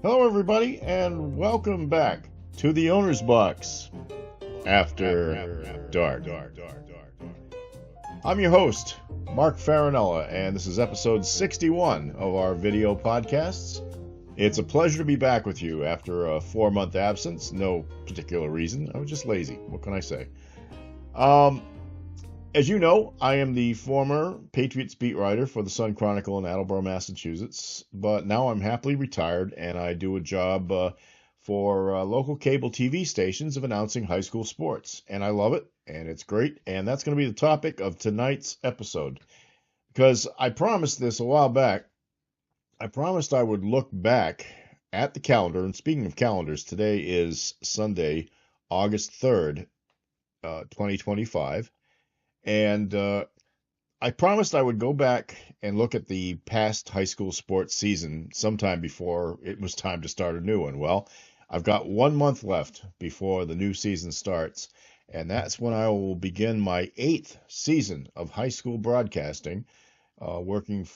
Hello, everybody, and welcome back to the Owner's Box After Dark. I'm your host, Mark Farinella, and this is episode 61 of our video podcasts. It's a pleasure to be back with you after a 4-month absence. No particular reason. I was just lazy. What can I say? As you know, I am the former Patriots beat writer for the Sun Chronicle in Attleboro, Massachusetts, but now I'm happily retired and I do a job for local cable TV stations of announcing high school sports. And I love it, and it's great, and that's going to be the topic of tonight's episode. Because I promised this a while back. I promised I would look back at the calendar, and speaking of calendars, today is Sunday, August 3rd, 2025. And I promised I would go back and look at the past high school sports season sometime before it was time to start a new one. Well, I've got 1 month left before the new season starts, and that's when I will begin my 8th season of high school broadcasting, working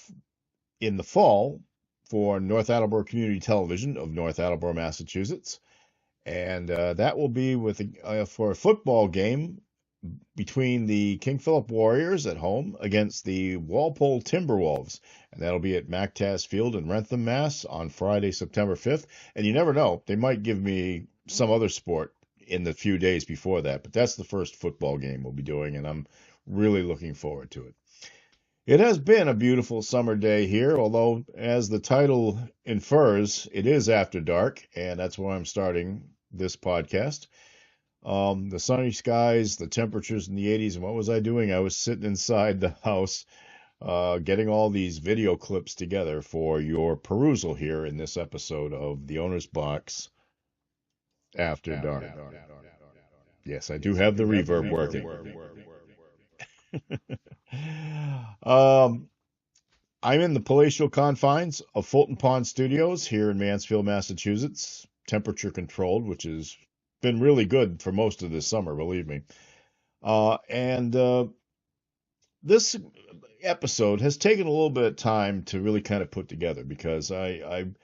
in the fall for North Attleboro Community Television of North Attleboro, Massachusetts. And that will be for a football game between the King Philip Warriors at home against the Walpole Timberwolves. And that'll be at MacTass Field in Wrentham, Mass. On Friday, September 5th. And you never know, they might give me some other sport in the few days before that. But that's the first football game we'll be doing, and I'm really looking forward to it. It has been a beautiful summer day here, although, as the title infers, it is after dark, and that's why I'm starting this podcast. The sunny skies, the temperatures in the 80s, and what was I doing? I was sitting inside the house getting all these video clips together for your perusal here in this episode of The Owner's Box After Dark. Yes, I do have the reverb working. I'm in the palatial confines of Fulton Pond Studios here in Mansfield, Massachusetts, temperature controlled, which is been really good for most of this summer, believe me. This episode has taken a little bit of time to really kind of put together because when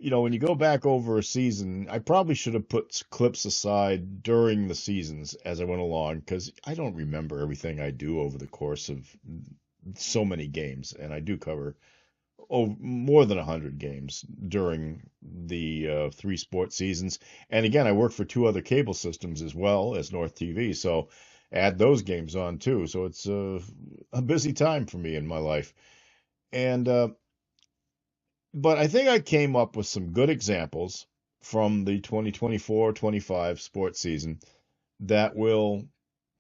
you go back over a season, I probably should have put clips aside during the seasons as I went along because I don't remember everything I do over the course of so many games, and I do cover more than 100 games during the 3 sports seasons. And again, I work for 2 other cable systems as well as North TV, so add those games on too. So it's a busy time for me in my life. And but I think I came up with some good examples from the 2024-25 sports season that will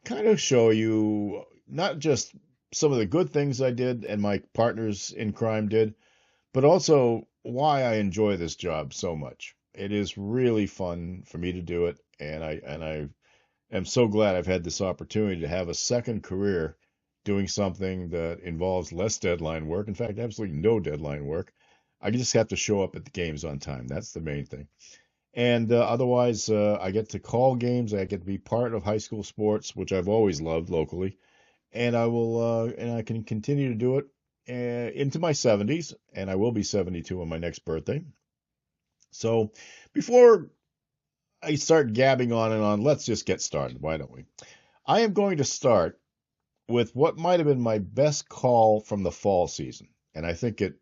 kind of show you not just some of the good things I did and my partners in crime did, but also why I enjoy this job so much. It is really fun for me to do it, and I am so glad I've had this opportunity to have a second career doing something that involves less deadline work. In fact, absolutely no deadline work. I just have to show up at the games on time. That's the main thing. And otherwise, I get to call games. I get to be part of high school sports, which I've always loved locally. And I can continue to do it into my 70s, and I will be 72 on my next birthday. So before I start gabbing on and on, let's just get started. Why don't we? I am going to start with what might have been my best call from the fall season, and I think it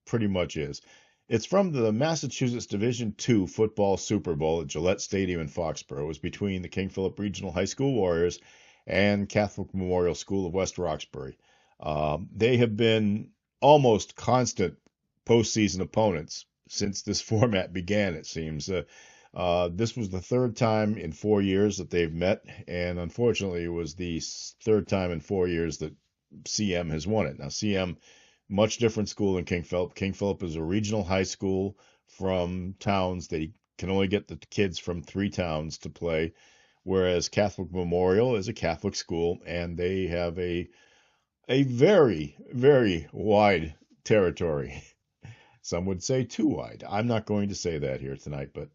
pretty much is. It's from the Massachusetts Division II Football Super Bowl at Gillette Stadium in Foxborough. It was between the King Philip Regional High School Warriors and Catholic Memorial School of West Roxbury. They have been almost constant postseason opponents since this format began, it seems. This was the 3rd time in 4 years that they've met, and unfortunately it was the 3rd time in 4 years that CM has won it. Now, CM, much different school than King Philip. King Philip is a regional high school from towns. They can only get the kids from 3 towns to play, whereas Catholic Memorial is a Catholic school, and they have a very, very wide territory. Some would say too wide. I'm not going to say that here tonight, but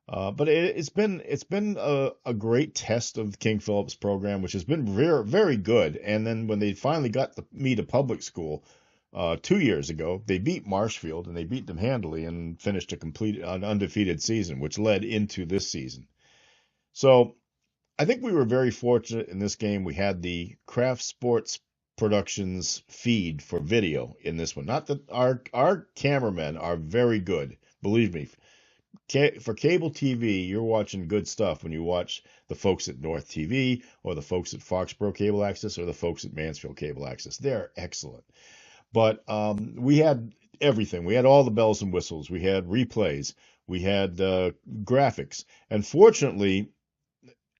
it's been a great test of King Philip's program, which has been very, very good. And then when they finally got me to public school, 2 years ago. They beat Marshfield, and they beat them handily and finished an undefeated season, which led into this season. So I think we were very fortunate in this game. We had the Craft Sports Productions feed for video in this one. Not that our cameramen are very good, believe me. For cable TV, you're watching good stuff when you watch the folks at North TV or the folks at Foxborough Cable Access or the folks at Mansfield Cable Access. They're excellent. But we had everything. We had all the bells and whistles. We had replays. We had graphics. And fortunately,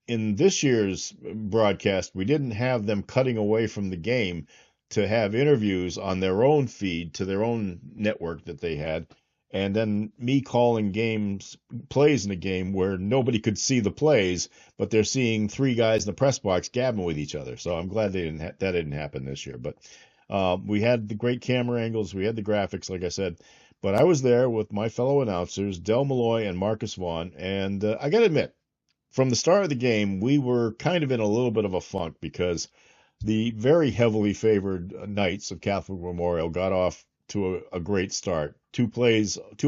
in this year's broadcast, we didn't have them cutting away from the game to have interviews on their own feed to their own network that they had. And then me calling plays in a game where nobody could see the plays, but they're seeing three guys in the press box gabbing with each other. So I'm glad that didn't happen this year. But we had the great camera angles. We had the graphics, like I said. But I was there with my fellow announcers, Del Malloy and Marcus Vaughn. And I got to admit, from the start of the game, we were kind of in a little bit of a funk because the very heavily favored Knights of Catholic Memorial got off to a great start. Two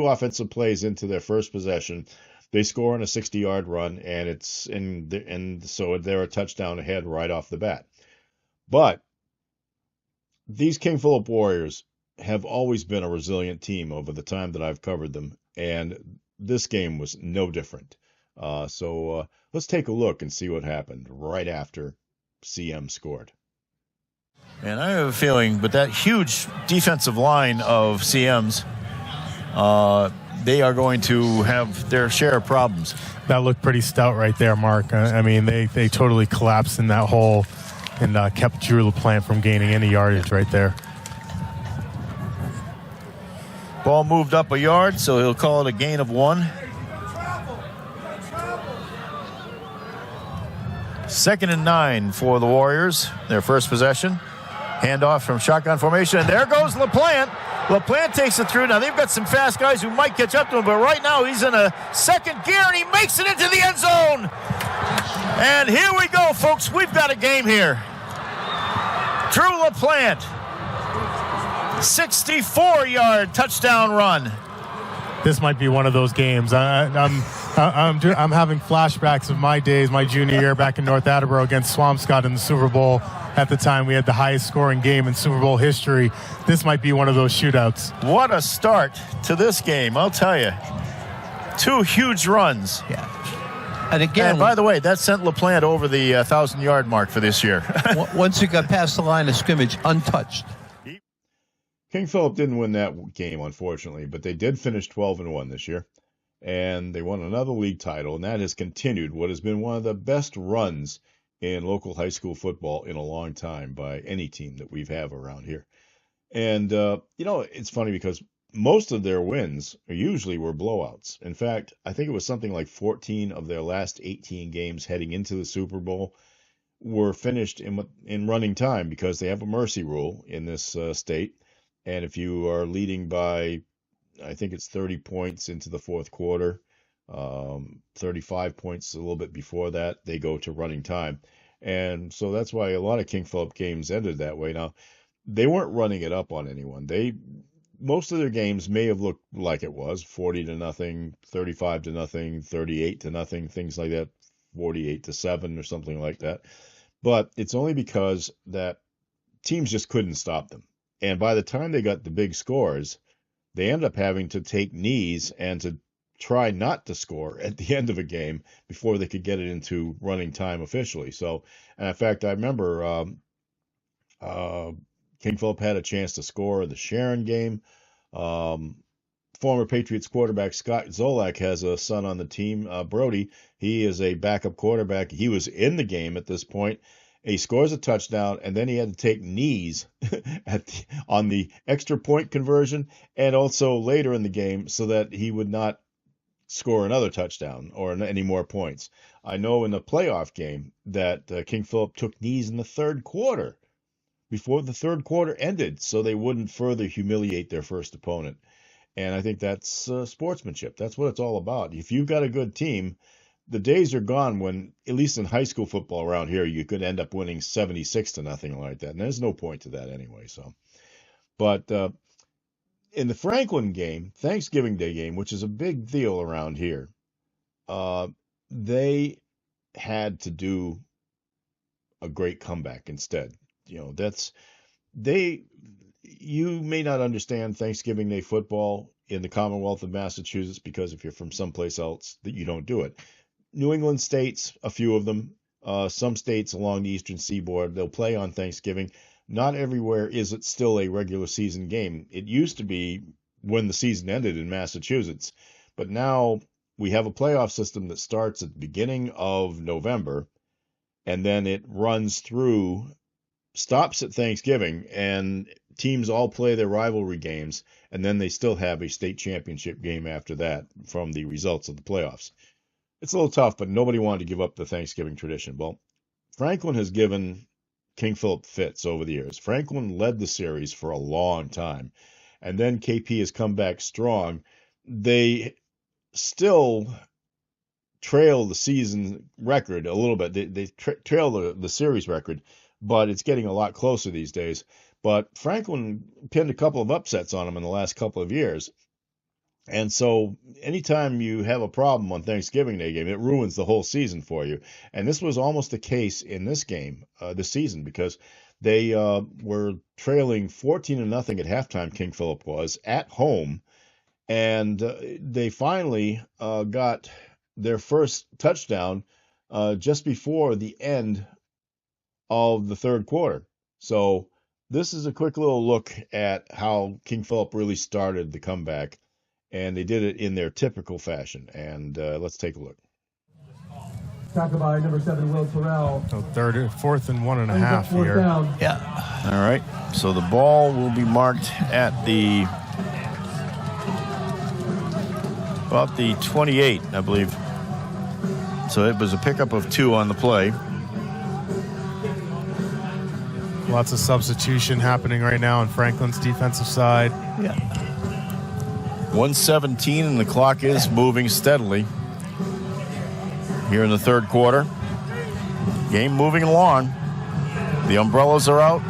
offensive plays into their first possession, they score on a 60-yard run, and so they're a touchdown ahead right off the bat. But these King Philip Warriors have always been a resilient team over the time that I've covered them, and this game was no different. So let's take a look and see what happened right after CM scored. And I have a feeling, but that huge defensive line of CM's, they are going to have their share of problems. That looked pretty stout right there, Mark. I mean, they totally collapsed in that hole and kept Drew LaPlante from gaining any yardage right there. Ball moved up a yard, so he'll call it a gain of 1. Second and 9 for the Warriors, their first possession. Handoff from shotgun formation, and there goes LaPlante. LaPlante takes it through. Now, they've got some fast guys who might catch up to him, but right now he's in a second gear, and he makes it into the end zone. And here we go, folks. We've got a game here. Drew LaPlante, 64-yard touchdown run. This might be one of those games. I'm having flashbacks of my days, my junior year back in North Attleboro against Swampscott in the Super Bowl. At the time, we had the highest scoring game in Super Bowl history. This might be one of those shootouts. What a start to this game, I'll tell you. 2 huge runs. Yeah. And again, and by the way, that sent LaPlante over the 1,000-yard mark for this year. Once he got past the line of scrimmage, untouched. King Philip didn't win that game, unfortunately, but they did finish 12-1 this year. And they won another league title, and that has continued what has been one of the best runs in local high school football in a long time by any team that we've have around here. And, it's funny because most of their wins usually were blowouts. In fact, I think it was something like 14 of their last 18 games heading into the Super Bowl were finished in running time because they have a mercy rule in this state. And if you are leading by, I think it's 30 points into the fourth quarter, 35 points a little bit before that, they go to running time. And so that's why a lot of King Philip games ended that way. Now, they weren't running it up on anyone. Most of their games may have looked like it was 40-0, 35-0, 38-0, things like that, 48-7 or something like that. But it's only because that teams just couldn't stop them. And by the time they got the big scores, they ended up having to take knees and to try not to score at the end of a game before they could get it into running time officially. So, and in fact, I remember King Philip had a chance to score the Sharon game. Former Patriots quarterback Scott Zolak has a son on the team, Brody. He is a backup quarterback. He was in the game at this point. He scores a touchdown, and then he had to take knees on the extra point conversion and also later in the game so that he would not score another touchdown or any more points. I know in the playoff game that King Philip took knees in the third quarter before the third quarter ended so they wouldn't further humiliate their first opponent. And I think that's sportsmanship. That's what it's all about. If you've got a good team, the days are gone when, at least in high school football around here, you could end up winning 76-0 like that. And there's no point to that anyway. So, But in the Franklin game, Thanksgiving Day game, which is a big deal around here, they had to do a great comeback instead. You may not understand Thanksgiving Day football in the Commonwealth of Massachusetts because if you're from someplace else, that you don't do it. New England states, a few of them, some states along the eastern seaboard, they'll play on Thanksgiving. Not everywhere is it still a regular season game. It used to be when the season ended in Massachusetts, but now we have a playoff system that starts at the beginning of November, and then it runs through, stops at Thanksgiving, and teams all play their rivalry games, and then they still have a state championship game after that from the results of the playoffs. It's a little tough, but nobody wanted to give up the Thanksgiving tradition. Well, Franklin has given King Philip fits over the years. Franklin led the series for a long time, and then KP has come back strong. They still trail the season record a little bit. They trail the series record, but it's getting a lot closer these days. But Franklin pinned a couple of upsets on them in the last couple of years. And so anytime you have a problem on Thanksgiving Day game, it ruins the whole season for you. And this was almost the case in this game, this season, because they were trailing 14-0 at halftime, King Philip was, at home. And they finally got their first touchdown just before the end of the third quarter. So this is a quick little look at how King Philip really started the comeback. And they did it in their typical fashion. And let's take a look. Tackled by number 7, Will Terrell. So fourth and 1.5 here. Down. Yeah. All right. So the ball will be marked at about the 28, I believe. So it was a pickup of 2 on the play. Lots of substitution happening right now on Franklin's defensive side. Yeah. 1:17 and the clock is moving steadily here in the third quarter. Game moving along. The umbrellas are out.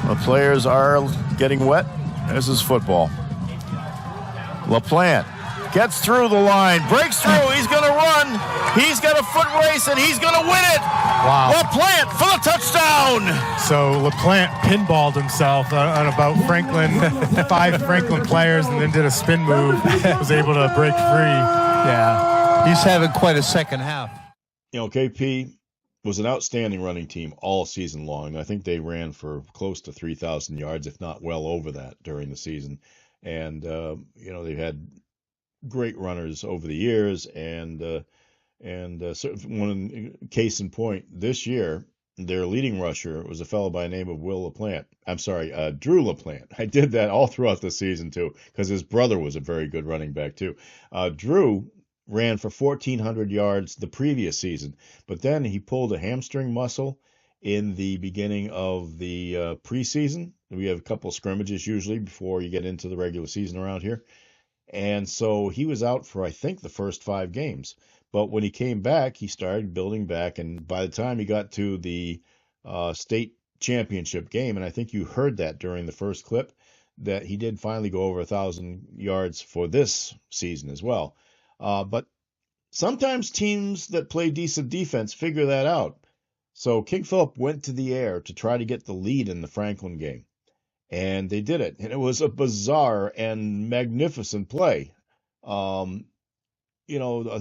The players are getting wet. This is football. LaPlante gets through the line, breaks through. He's going to run. He's got a foot race, and he's going to win it. Wow. LaPlante for the touchdown. So LaPlante pinballed himself on about 5 Franklin players and then did a spin move. Was able to break free. Yeah. He's having quite a second half. KP was an outstanding running team all season long. I think they ran for close to 3,000 yards, if not well over that during the season. And, they've had great runners over the years. And one case in point, this year, their leading rusher was a fellow by the name of Drew LaPlante. I did that all throughout the season, too, because his brother was a very good running back, too. Drew ran for 1,400 yards the previous season, but then he pulled a hamstring muscle in the beginning of the preseason. We have a couple of scrimmages usually before you get into the regular season around here. And so he was out for, I think, the first 5 games. But when he came back, he started building back. And by the time he got to the state championship game, and I think you heard that during the first clip, that he did finally go over 1,000 yards for this season as well. But sometimes teams that play decent defense figure that out. So King Philip went to the air to try to get the lead in the Franklin game. And they did it. And it was a bizarre and magnificent play. A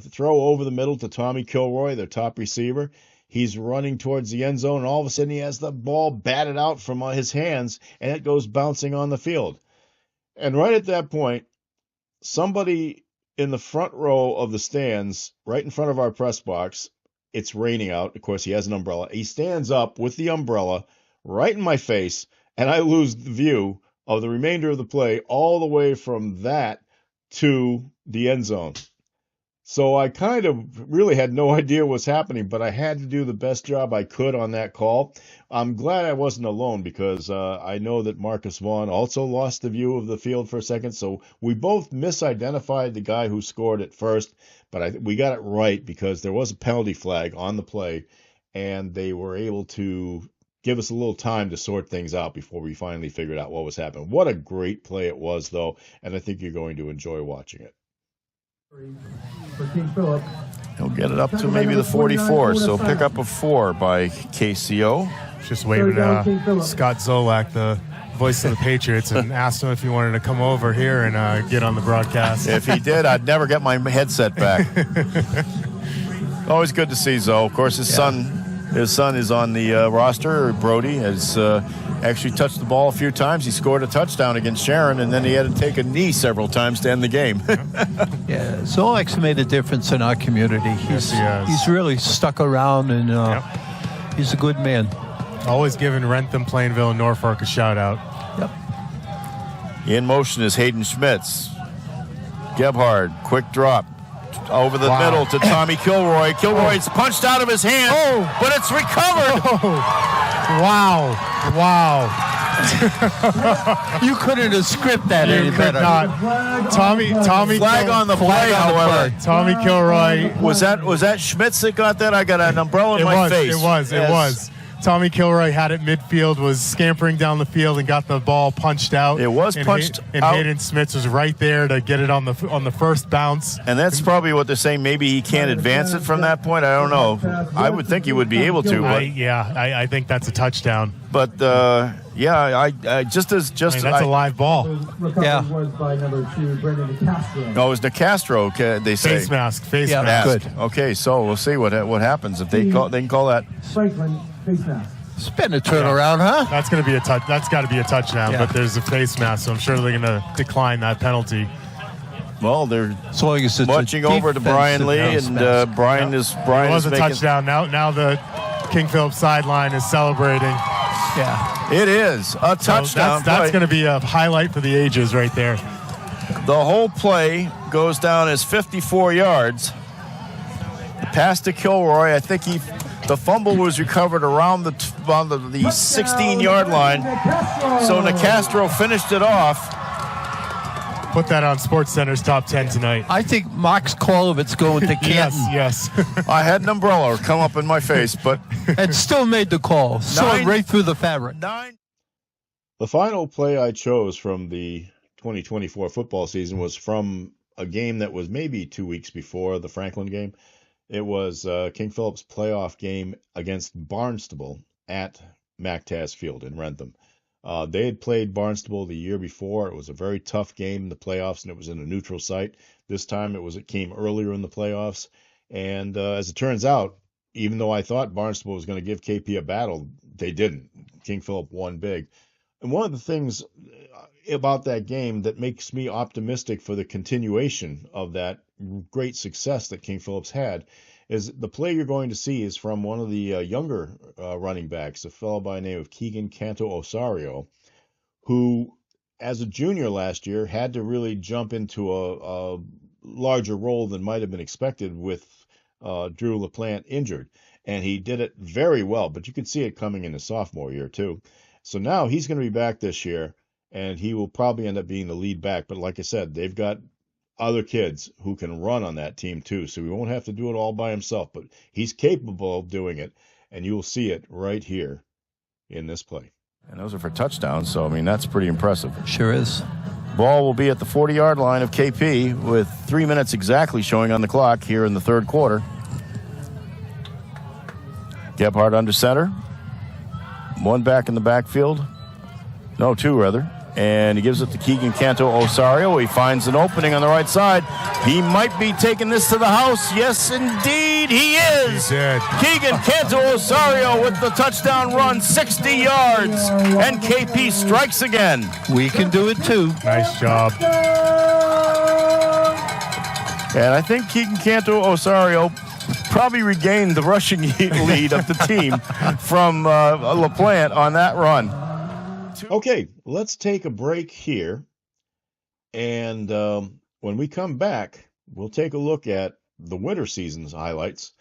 throw over the middle to Tommy Kilroy, their top receiver. He's running towards the end zone, and all of a sudden he has the ball batted out from his hands, and it goes bouncing on the field. And right at that point, somebody in the front row of the stands, right in front of our press box, it's raining out. Of course, he has an umbrella. He stands up with the umbrella right in my face, and I lose the view of the remainder of the play all the way from that to the end zone. So I kind of really had no idea what's happening, but I had to do the best job I could on that call. I'm glad I wasn't alone because I know that Marcus Vaughn also lost the view of the field for a second. So we both misidentified the guy who scored it first, but we got it right because there was a penalty flag on the play, and they were able to give us a little time to sort things out before we finally figured out what was happening. What a great play it was, though, and I think you're going to enjoy watching it. For King Philip. He'll get it up to maybe the 44, so pick up a 4 by KCO. Just waving Scott Zolak, the voice of the Patriots, and asked him if he wanted to come over here and get on the broadcast. If he did, I'd never get my headset back. Always good to see Zoe. Of course, his son is on the roster. Brody has actually touched the ball a few times. He scored a touchdown against Sharon, and then he had to take a knee several times to end the game. Yeah, Zolak's made a difference in our community. He's really stuck around, and he's a good man. Always giving Rentham, Plainville, and Norfolk a shout-out. Yep. In motion is Hayden Schmitz. Gebhard, quick drop. Over the middle to Tommy Kilroy. Kilroy's punched out of his hand, but it's recovered. Wow. You couldn't have scripted that any better. Not. Tommy Flag on the play, however. Tommy Kilroy. Was that Schmitz that got that? I got an umbrella in my face. It was. Tommy Kilroy had it midfield, was scampering down the field and got the ball punched out. It was punched out. And Hayden Smith was right there to get it on the first bounce. And that's probably what they're saying. Maybe he can't advance it from that point. I don't know. I would think he would be able to. But I think that's a touchdown. But that's a live ball. Yeah. Was by number 2, Brendan DeCastro. No, it was DeCastro. They say face mask. Good. Okay, so we'll see what happens if they can call that. Franklin. Face mask. It's been a turnaround, huh? That's going to be a touch. That's got to be a touchdown. Yeah. But there's a face mask, so I'm sure they're going to decline that penalty. Well, they're marching over to Brian Lee, and Brian is a touchdown. Now the King Philip sideline is celebrating. Yeah, it is a touchdown. That's going to be a highlight for the ages right there. The whole play goes down as 54 yards. The pass to Kilroy, I think the fumble was recovered around the 16-yard line. So Nicastro finished it off. Put that on SportsCenter's top 10 tonight. I think Mark's call of it's going to Canton. Yes. I had an umbrella come up in my face, but and still made the call. Saw it right through the fabric. The final play I chose from the 2024 football season was from a game that was maybe 2 weeks before the Franklin game. It was King Philip's playoff game against Barnstable at MacTaz Field in Rentham. They had played Barnstable the year before. It was a very tough game in the playoffs, and it was in a neutral site. This time it came earlier in the playoffs. And as it turns out, even though I thought Barnstable was going to give KP a battle, they didn't. King Philip won big. And one of the things about that game that makes me optimistic for the continuation of that great success that King Philip's had is the play you're going to see is from one of the younger running backs, a fellow by the name of Keegan Canto-Osario, who, as a junior last year, had to really jump into a larger role than might have been expected with Drew LaPlante injured. And he did it very well, but you could see it coming in his sophomore year, too. So now he's going to be back this year, and he will probably end up being the lead back. But like I said, they've got other kids who can run on that team too, so he won't have to do it all by himself, but he's capable of doing it, and you'll see it right here in this play. And those are for touchdowns, so, that's pretty impressive. Sure is. Ball will be at the 40-yard line of KP with 3 minutes exactly showing on the clock here in the third quarter. Gebhardt under center. One back in the backfield. No, two, rather. And he gives it to Keegan Canto-Osario. He finds an opening on the right side. He might be taking this to the house. Yes, indeed, he is. He did. Keegan Canto-Osario with the touchdown run, 60 yards. And KP strikes again. We can do it, too. Nice job. And I think Keegan Canto-Osario probably regained the rushing lead of the team from LaPlante on that run. Okay, let's take a break here, and when we come back, we'll take a look at the winter season's highlights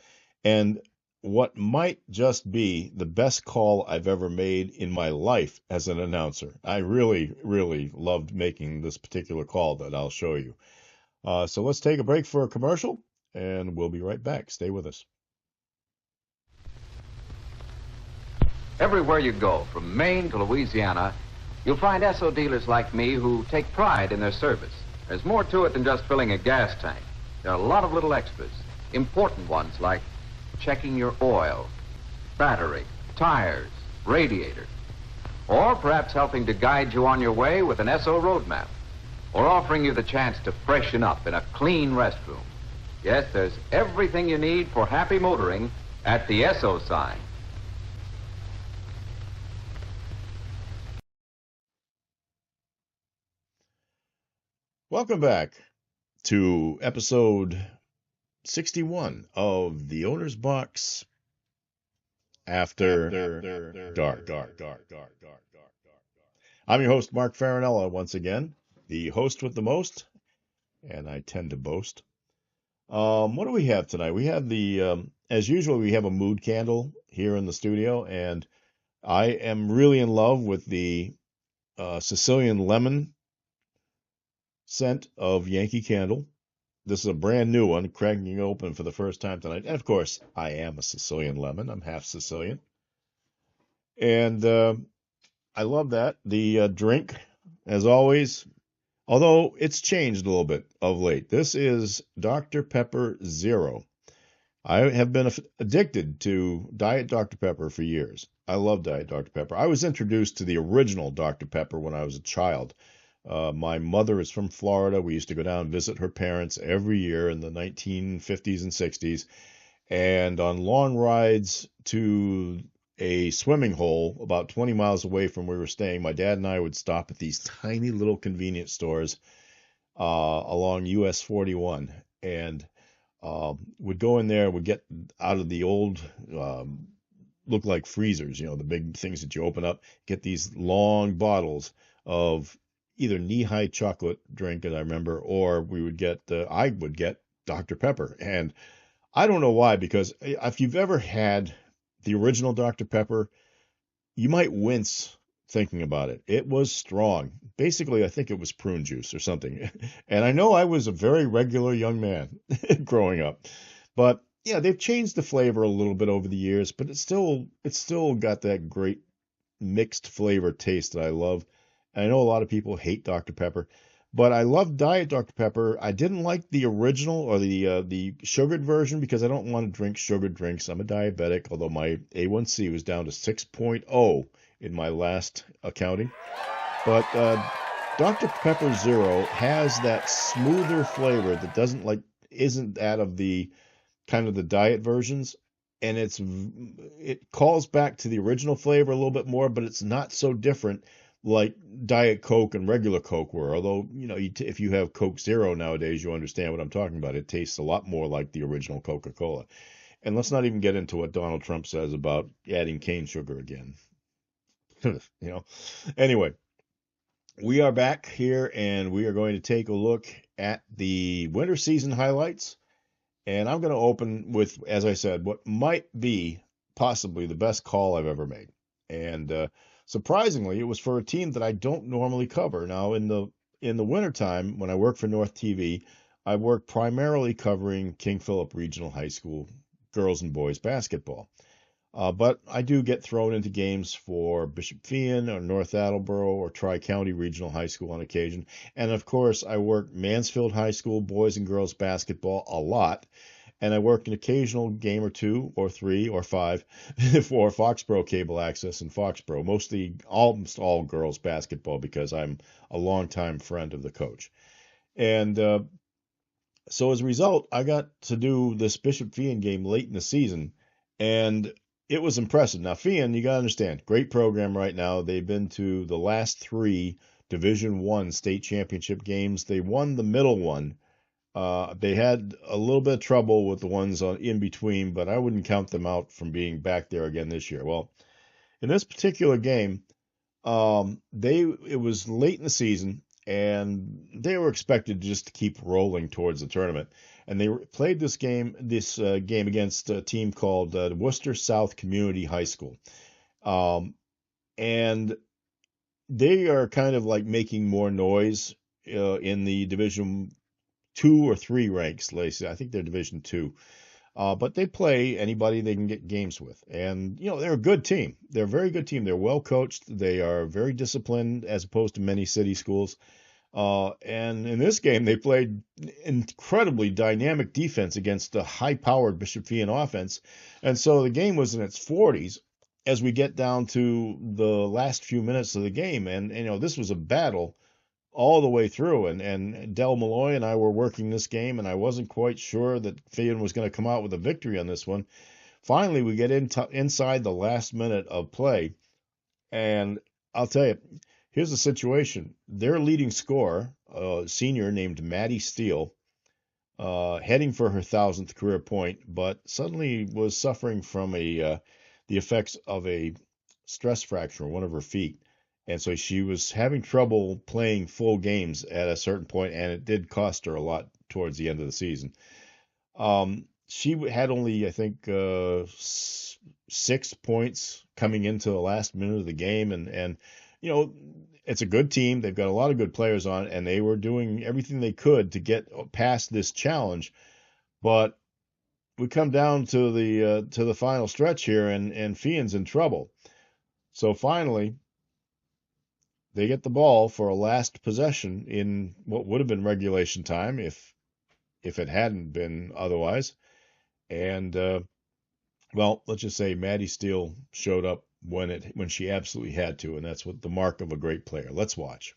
and what might just be the best call I've ever made in my life as an announcer. I really, really loved making this particular call that I'll show you. So let's take a break for a commercial, and we'll be right back. Stay with us. Everywhere you go, from Maine to Louisiana, you'll find Esso dealers like me who take pride in their service. There's more to it than just filling a gas tank. There are a lot of little extras, important ones like checking your oil, battery, tires, radiator, or perhaps helping to guide you on your way with an Esso roadmap, or offering you the chance to freshen up in a clean restroom. Yes, there's everything you need for happy motoring at the Esso sign. Welcome back to episode 61 of the Owner's Box After Dark. I'm your host, Mark Farinella, once again, the host with the most, and I tend to boast. What do we have tonight? We have as usual, we have a mood candle here in the studio, and I am really in love with the Sicilian lemon scent of Yankee Candle. This is a brand new one, cracking it open for the first time tonight. And of course, I am a Sicilian lemon. I'm half Sicilian. And I love that. The drink, as always, although it's changed a little bit of late. This is Dr. Pepper Zero. I have been addicted to Diet Dr. Pepper for years. I love Diet Dr. Pepper. I was introduced to the original Dr. Pepper when I was a child. My mother is from Florida. We used to go down and visit her parents every year in the 1950s and 60s. And on long rides to a swimming hole about 20 miles away from where we were staying, my dad and I would stop at these tiny little convenience stores along US 41 and would go in there, would get out of the old, look like freezers, the big things that you open up, get these long bottles of either knee-high chocolate drink, as I remember, or I would get Dr. Pepper. And I don't know why, because if you've ever had the original Dr. Pepper, you might wince thinking about it. It was strong. Basically, I think it was prune juice or something. And I know I was a very regular young man growing up. But yeah, they've changed the flavor a little bit over the years, but it's still got that great mixed flavor taste that I love. I know a lot of people hate Dr. Pepper, but I love Diet Dr. Pepper. I didn't like the original or the sugared version because I don't want to drink sugared drinks. I'm a diabetic, although my A1C was down to 6.0 in my last accounting. But Dr. Pepper Zero has that smoother flavor that isn't that of the kind of the diet versions. And it calls back to the original flavor a little bit more, but it's not so different like Diet Coke and regular Coke were. Although, if you have Coke Zero nowadays, you understand what I'm talking about. It tastes a lot more like the original Coca-Cola. And let's not even get into what Donald Trump says about adding cane sugar again. Anyway, we are back here and we are going to take a look at the winter season highlights. And I'm going to open with, as I said, what might be possibly the best call I've ever made. And surprisingly, it was for a team that I don't normally cover. Now, in the wintertime, when I work for North TV, I work primarily covering King Philip Regional High School girls and boys basketball. But I do get thrown into games for Bishop Feion or North Attleboro or Tri-County Regional High School on occasion. And of course, I work Mansfield High School boys and girls basketball a lot. And I work an occasional game or two or three or five for Foxborough Cable Access in Foxborough, almost all girls basketball because I'm a longtime friend of the coach. And so as a result, I got to do this Bishop Feion game late in the season, and it was impressive. Now, Feion, you got to understand, great program right now. They've been to the last 3 Division I state championship games. They won the middle one. They had a little bit of trouble with the ones in between, but I wouldn't count them out from being back there again this year. Well, in this particular game, it was late in the season, and they were expected just to keep rolling towards the tournament. And they played this game against a team called Worcester South Community High School. And they are kind of like making more noise in the Division 2 or 3 ranks, Lacey. I think they're Division 2. But they play anybody they can get games with. And, they're a good team. They're a very good team. They're well coached. They are very disciplined as opposed to many city schools. And in this game, they played incredibly dynamic defense against a high-powered Bishop Fee offense. And so the game was in its 40s as we get down to the last few minutes of the game. And this was a battle all the way through. And Del Malloy and I were working this game, and I wasn't quite sure that Feehan was going to come out with a victory on this one. Finally, we get inside the last minute of play, and I'll tell you, here's the situation. Their leading scorer, a senior named Maddie Steele, heading for her 1,000th career point, but suddenly was suffering from the effects of a stress fracture in one of her feet. And so she was having trouble playing full games at a certain point, and it did cost her a lot towards the end of the season. She had only, I think, 6 points coming into the last minute of the game, and it's a good team. They've got a lot of good players on it, and they were doing everything they could to get past this challenge. But we come down to the final stretch here, and Feehan's in trouble. So finally, they get the ball for a last possession in what would have been regulation time if it hadn't been otherwise. And let's just say Maddie Steele showed up when she absolutely had to, and that's what the mark of a great player. Let's watch.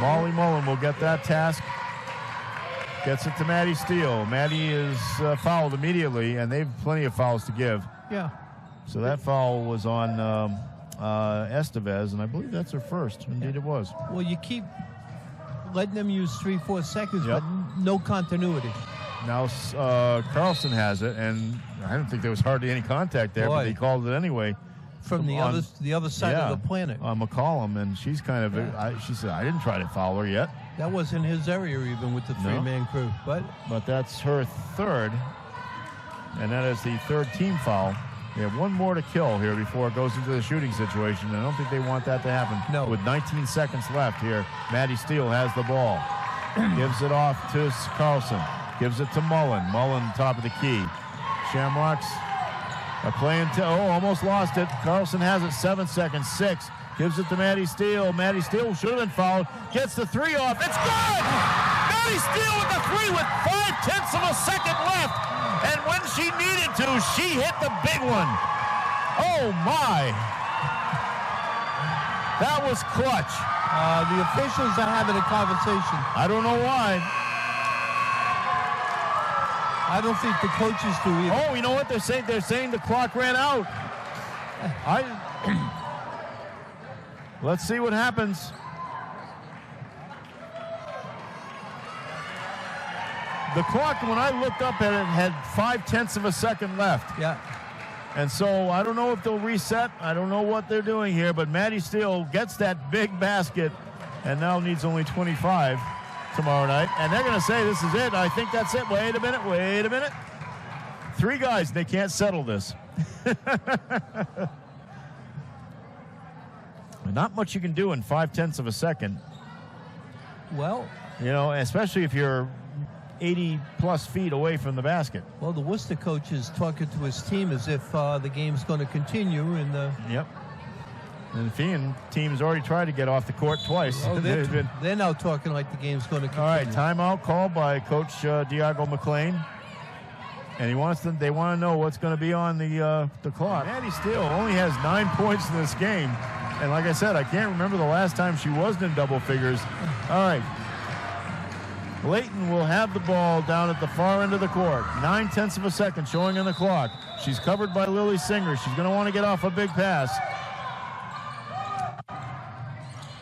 Molly Mullen will get that task. Gets it to Maddie Steele. Maddie is fouled immediately, and they've plenty of fouls to give. Yeah. So that foul was on Estevez, and I believe that's her first. Indeed it was. Well, you keep letting them use 3-4 seconds, Yep. but no continuity. Now Carlson has it, and I don't think there was hardly any contact there, but he called it anyway. From the other side of the planet. McCollum, and she's kind of, she said, I didn't try to foul her yet. That wasn't his area even with the three-man crew. But that's her third, and that is the third team foul. They have one more to kill here before it goes into the shooting situation. I don't think they want that to happen. No. With 19 seconds left here, Maddie Steele has the ball. Gives it off to Carlson. Gives it to Mullen. Mullen, top of the key. Shamrocks are playing almost lost it. Carlson has it, 7 seconds, 6. Gives it to Maddie Steele. Maddie Steele should have been fouled. Gets the 3 off. It's good! Maddie Steele with the 3 with 5/10 of a second left. And when she needed to, she hit the big one. Oh, my. That was clutch. the officials are having a conversation. I don't know why. I don't think the coaches do either. Oh, you know what they're saying? They're saying the clock ran out. Let's see what happens. The clock, when I looked up at it, had 5/10 of a second left. Yeah. And so I don't know if they'll reset. I don't know what they're doing here, but Maddie Steele gets that big basket and now needs only 25 tomorrow night. And they're going to say this is it. I think that's it. Wait a minute. 3 guys, they can't settle this. Not much you can do in 5/10 of a second. Well, you know, especially if you're 80-plus feet away from the basket. Well, the Worcester coach is talking to his team as if the game's going to continue. Yep. And the Feehan team's already tried to get off the court twice. Oh, they're now talking like the game's going to continue. All right, timeout called by Coach Diago McLean. And they want to know what's going to be on the clock. Maddie Steele only has 9 points in this game. And like I said, I can't remember the last time she wasn't in double figures. All right. Layton will have the ball down at the far end of the court. 9/10 of a second showing on the clock. She's covered by Lily Singer. She's going to want to get off a big pass.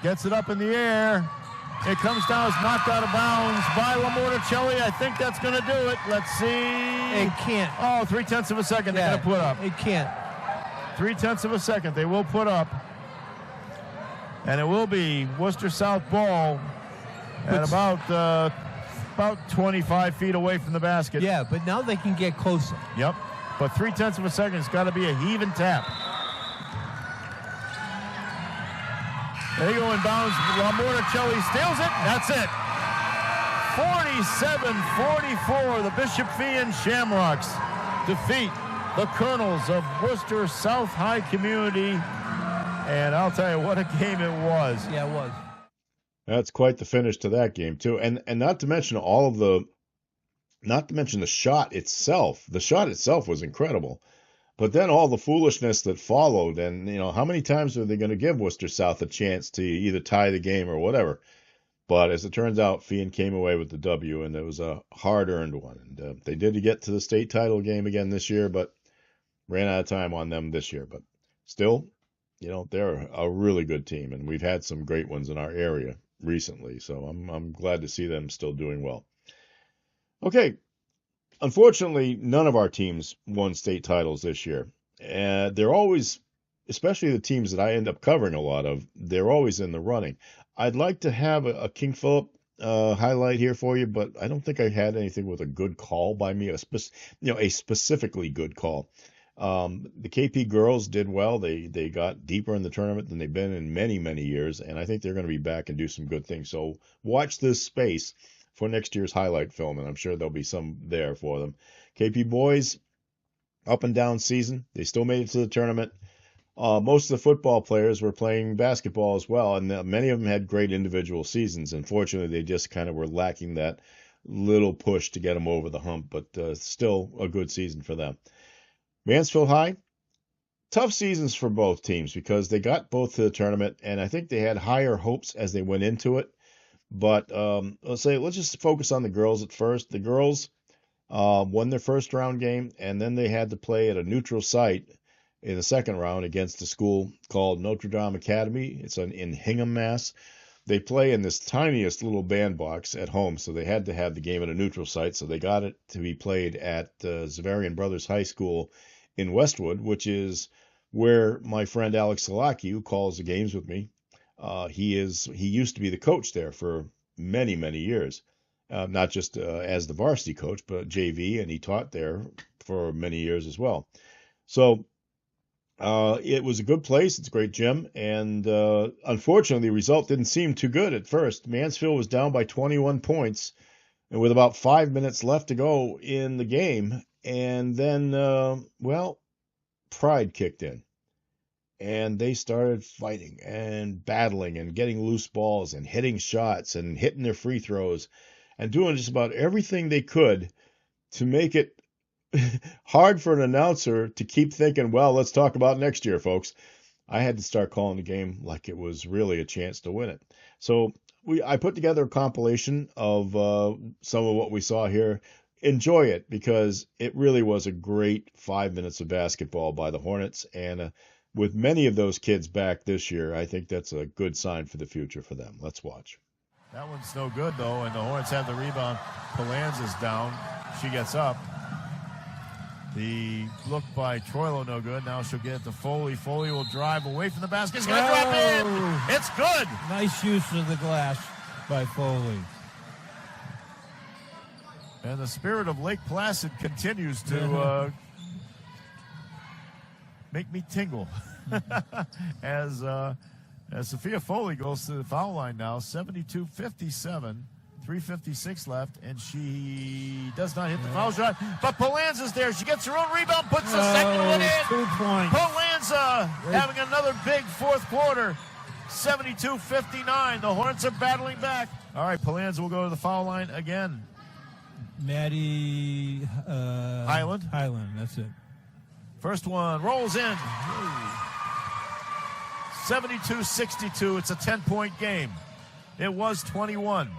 Gets it up in the air. It comes down. It's knocked out of bounds by Lamorticelli. I think that's going to do it. Let's see. It can't. Oh, 3/10 of a second. They're going to put up. It can't. 3/10 of a second. They will put up. And it will be Worcester South ball at about 25 feet away from the basket. Yeah, but now they can get closer. Yep. But 3/10 of a second, it's got to be a heave and tap. They go in bounds. Lamorticelli steals it. That's it. 47-44, the Bishop Fee Shamrocks defeat the Colonels of Worcester South High Community. And I'll tell you what a game it was. Yeah, it was. That's quite the finish to that game too. And not to mention the shot itself. The shot itself was incredible. But then all the foolishness that followed, and how many times are they going to give Worcester South a chance to either tie the game or whatever? But as it turns out, Fian came away with the W, and it was a hard-earned one. And they did get to the state title game again this year, but ran out of time on them this year. But still, they're a really good team, and we've had some great ones in our area recently. So I'm glad to see them still doing well. Okay. Unfortunately, none of our teams won state titles this year. They're always, especially the teams that I end up covering a lot of, they're always in the running. I'd like to have a King Philip highlight here for you, but I don't think I had anything with a good call by me, a specifically good call. The KP girls did well. They got deeper in the tournament than they've been in many, many years, and I think they're going to be back and do some good things. So watch this space for next year's highlight film, and I'm sure there'll be some there for them. KP boys, up and down season. They still made it to the tournament. Most of the football players were playing basketball as well, and many of them had great individual seasons. Unfortunately, they just kind of were lacking that little push to get them over the hump, but still a good season for them. Mansfield High, tough seasons for both teams because they got both to the tournament, and I think they had higher hopes as they went into it. But let's just focus on the girls at first. The girls won their first round game, and then they had to play at a neutral site in the second round against a school called Notre Dame Academy. It's in Hingham, Mass. They play in this tiniest little bandbox at home, so they had to have the game at a neutral site. So they got it to be played at Zavarian Brothers High School in Westwood, which is where my friend Alex Salaki, who calls the games with me, he used to be the coach there for many, many years, not just as the varsity coach, but JV, and he taught there for many years as well. So it was a good place. It's a great gym, and unfortunately, the result didn't seem too good at first. Mansfield was down by 21 points, and with about 5 minutes left to go in the game, and then, pride kicked in. And they started fighting and battling and getting loose balls and hitting shots and hitting their free throws and doing just about everything they could to make it hard for an announcer to keep thinking, well, let's talk about next year, folks. I had to start calling the game like it was really a chance to win it. So I put together a compilation of some of what we saw here. Enjoy it because it really was a great 5 minutes of basketball by the Hornets, and with many of those kids back this year, I think that's a good sign for the future for them. Let's watch. That one's no good, though, and the Hornets have the rebound. Palanza's down. She gets up. The look by Troilo, no good. Now she'll get it to Foley. Foley will drive away from the basket. It's going to drop in. It's good. Nice use of the glass by Foley. And the spirit of Lake Placid continues to make me tingle as Sophia Foley goes to the foul line now. 72-57, 3:56 left, and she does not hit the foul shot. But Palanza's there. She gets her own rebound, puts the second one in. 2 points. Palanza having another big fourth quarter. 72-59. The Hornets are battling back. All right, Palanza will go to the foul line again. Maddie Highland, that's it. First one rolls in. 72-62. It's a 10-point game. It was 21.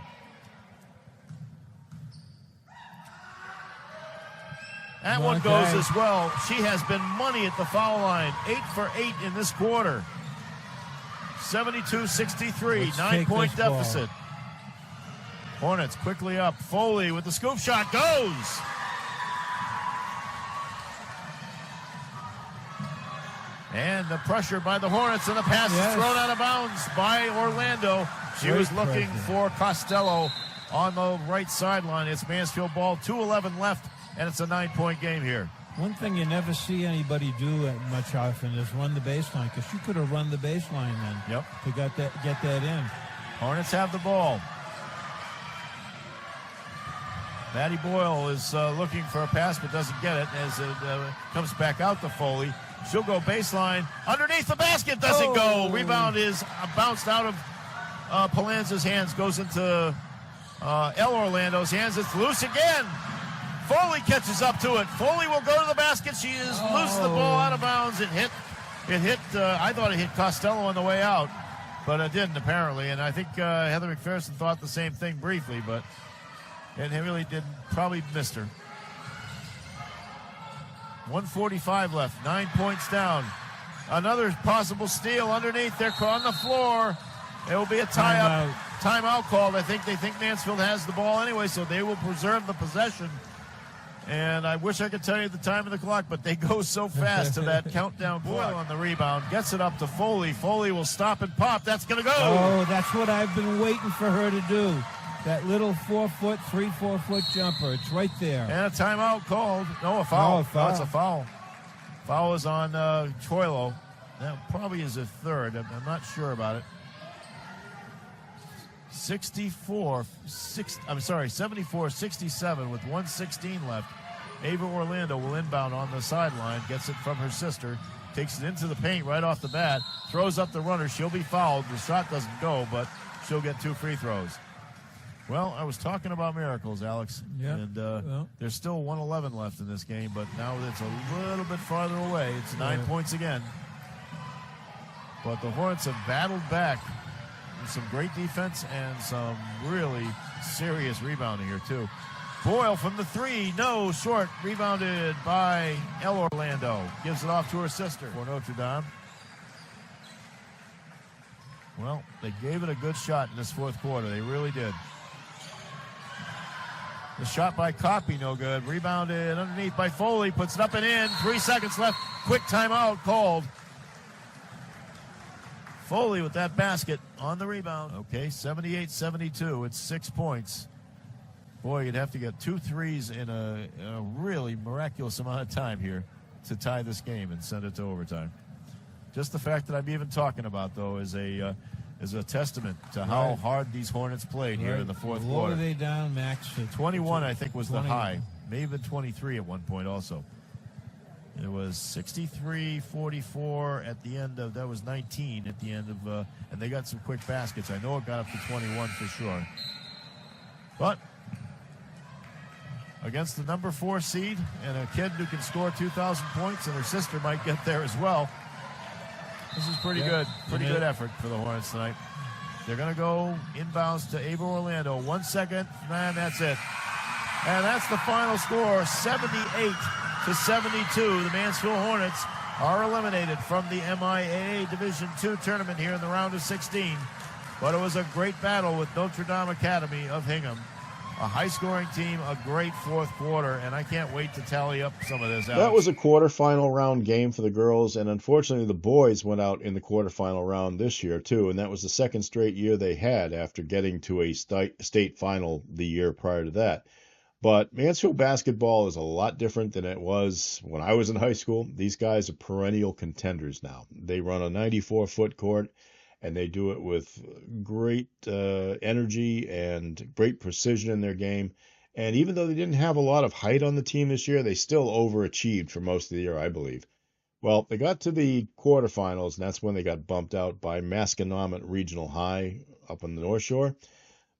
That one goes as well. She has been money at the foul line. 8 for 8 in this quarter. 72-63. 9-point deficit. Hornets quickly up. Foley with the scoop shot goes. And the pressure by the Hornets, and the pass is thrown out of bounds by Orlando. She was looking for Costello on the right sideline. It's Mansfield ball, 2:11 left, and it's a 9-point game here. One thing you never see anybody do much often is run the baseline, because she could have run the baseline then. Yep. To get that in. Hornets have the ball. Maddie Boyle is looking for a pass but doesn't get it as it comes back out to Foley. She'll go baseline. Underneath the basket, doesn't go. Rebound is bounced out of Palanza's hands, goes into El Orlando's hands. It's loose again. Foley catches up to it. Foley will go to the basket. She is losing the ball out of bounds. It hit. I thought it hit Costello on the way out, but it didn't apparently. And I think Heather McPherson thought the same thing briefly, but it really didn't. Probably missed her. 1:45 left. 9 points down. Another possible steal underneath. They're on the floor. It will be a timeout called. I think they think Mansfield has the ball anyway, so they will preserve the possession. And I wish I could tell you the time of the clock, but they go so fast to that countdown. Boyle on the rebound. Gets it up to Foley. Foley will stop and pop. That's going to go. Oh, that's what I've been waiting for her to do. That little 4 foot jumper. It's right there. And a timeout called. No, a foul. No, a foul. No, it's a foul. Foul is on Troilo. That probably is a third. I'm not sure about it. 74-67 with 1:16 left. Ava Orlando will inbound on the sideline, gets it from her sister, takes it into the paint right off the bat, throws up the runner. She'll be fouled. The shot doesn't go, but she'll get 2 free throws. Well, I was talking about miracles, Alex, and there's still 1:11 left in this game, but now it's a little bit farther away. It's 9 points again. But the Hornets have battled back. Some great defense and some really serious rebounding here, too. Boyle from the 3, no, short, rebounded by El Orlando. Gives it off to her sister for Notre Dame. Well, they gave it a good shot in this fourth quarter. They really did. The shot by Coppy, no good. Rebounded underneath by Foley, puts it up and in. 3 seconds left. Quick timeout called. Foley with that basket on the rebound. Okay, 78-72. It's 6 points. Boy, you'd have to get 2 threes in a really miraculous amount of time here to tie this game and send it to overtime. Just the fact that I'm even talking about, though, is a testament to how hard these Hornets played here in the fourth quarter. What are they down, Max? 21, I think, was the high. May have been 23 at one point also. It was 63-44 at the end of, that was 19 at the end of, and they got some quick baskets. I know it got up to 21 for sure. But against the number 4 seed and a kid who can score 2,000 points, and her sister might get there as well, this is pretty good. Pretty good effort for the Hornets tonight. They're going to go inbounds to Ava Orlando. 1 second, and that's it. And that's the final score, 78-72. The Mansfield Hornets are eliminated from the MIAA Division II tournament here in the round of 16. But it was a great battle with Notre Dame Academy of Hingham. A high-scoring team, a great fourth quarter, and I can't wait to tally up some of this. Alex. That was a quarterfinal round game for the girls, and unfortunately the boys went out in the quarterfinal round this year, too, and that was the second straight year they had after getting to a state final the year prior to that. But Mansfield basketball is a lot different than it was when I was in high school. These guys are perennial contenders now. They run a 94-foot court, and they do it with great energy and great precision in their game. And even though they didn't have a lot of height on the team this year, they still overachieved for most of the year, I believe. Well, they got to the quarterfinals, and that's when they got bumped out by Masconomet Regional High up on the North Shore.